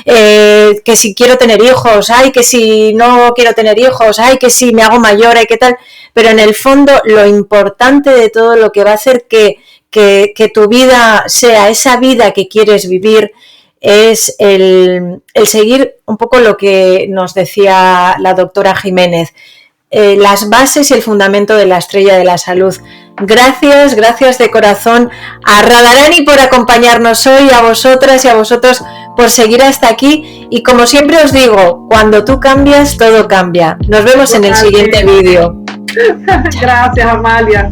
S2: que si quiero tener hijos, que si no quiero tener hijos, que si me hago mayor, qué tal. Pero en el fondo lo importante de todo, lo que va a hacer que tu vida sea esa vida que quieres vivir, es el seguir un poco lo que nos decía la doctora Jiménez, las bases y el fundamento de la estrella de la salud. Gracias de corazón a Radharani por acompañarnos hoy, a vosotras y a vosotros por seguir hasta aquí, y como siempre os digo, cuando tú cambias, todo cambia. Nos vemos en el siguiente vídeo.
S1: Gracias, Amalia.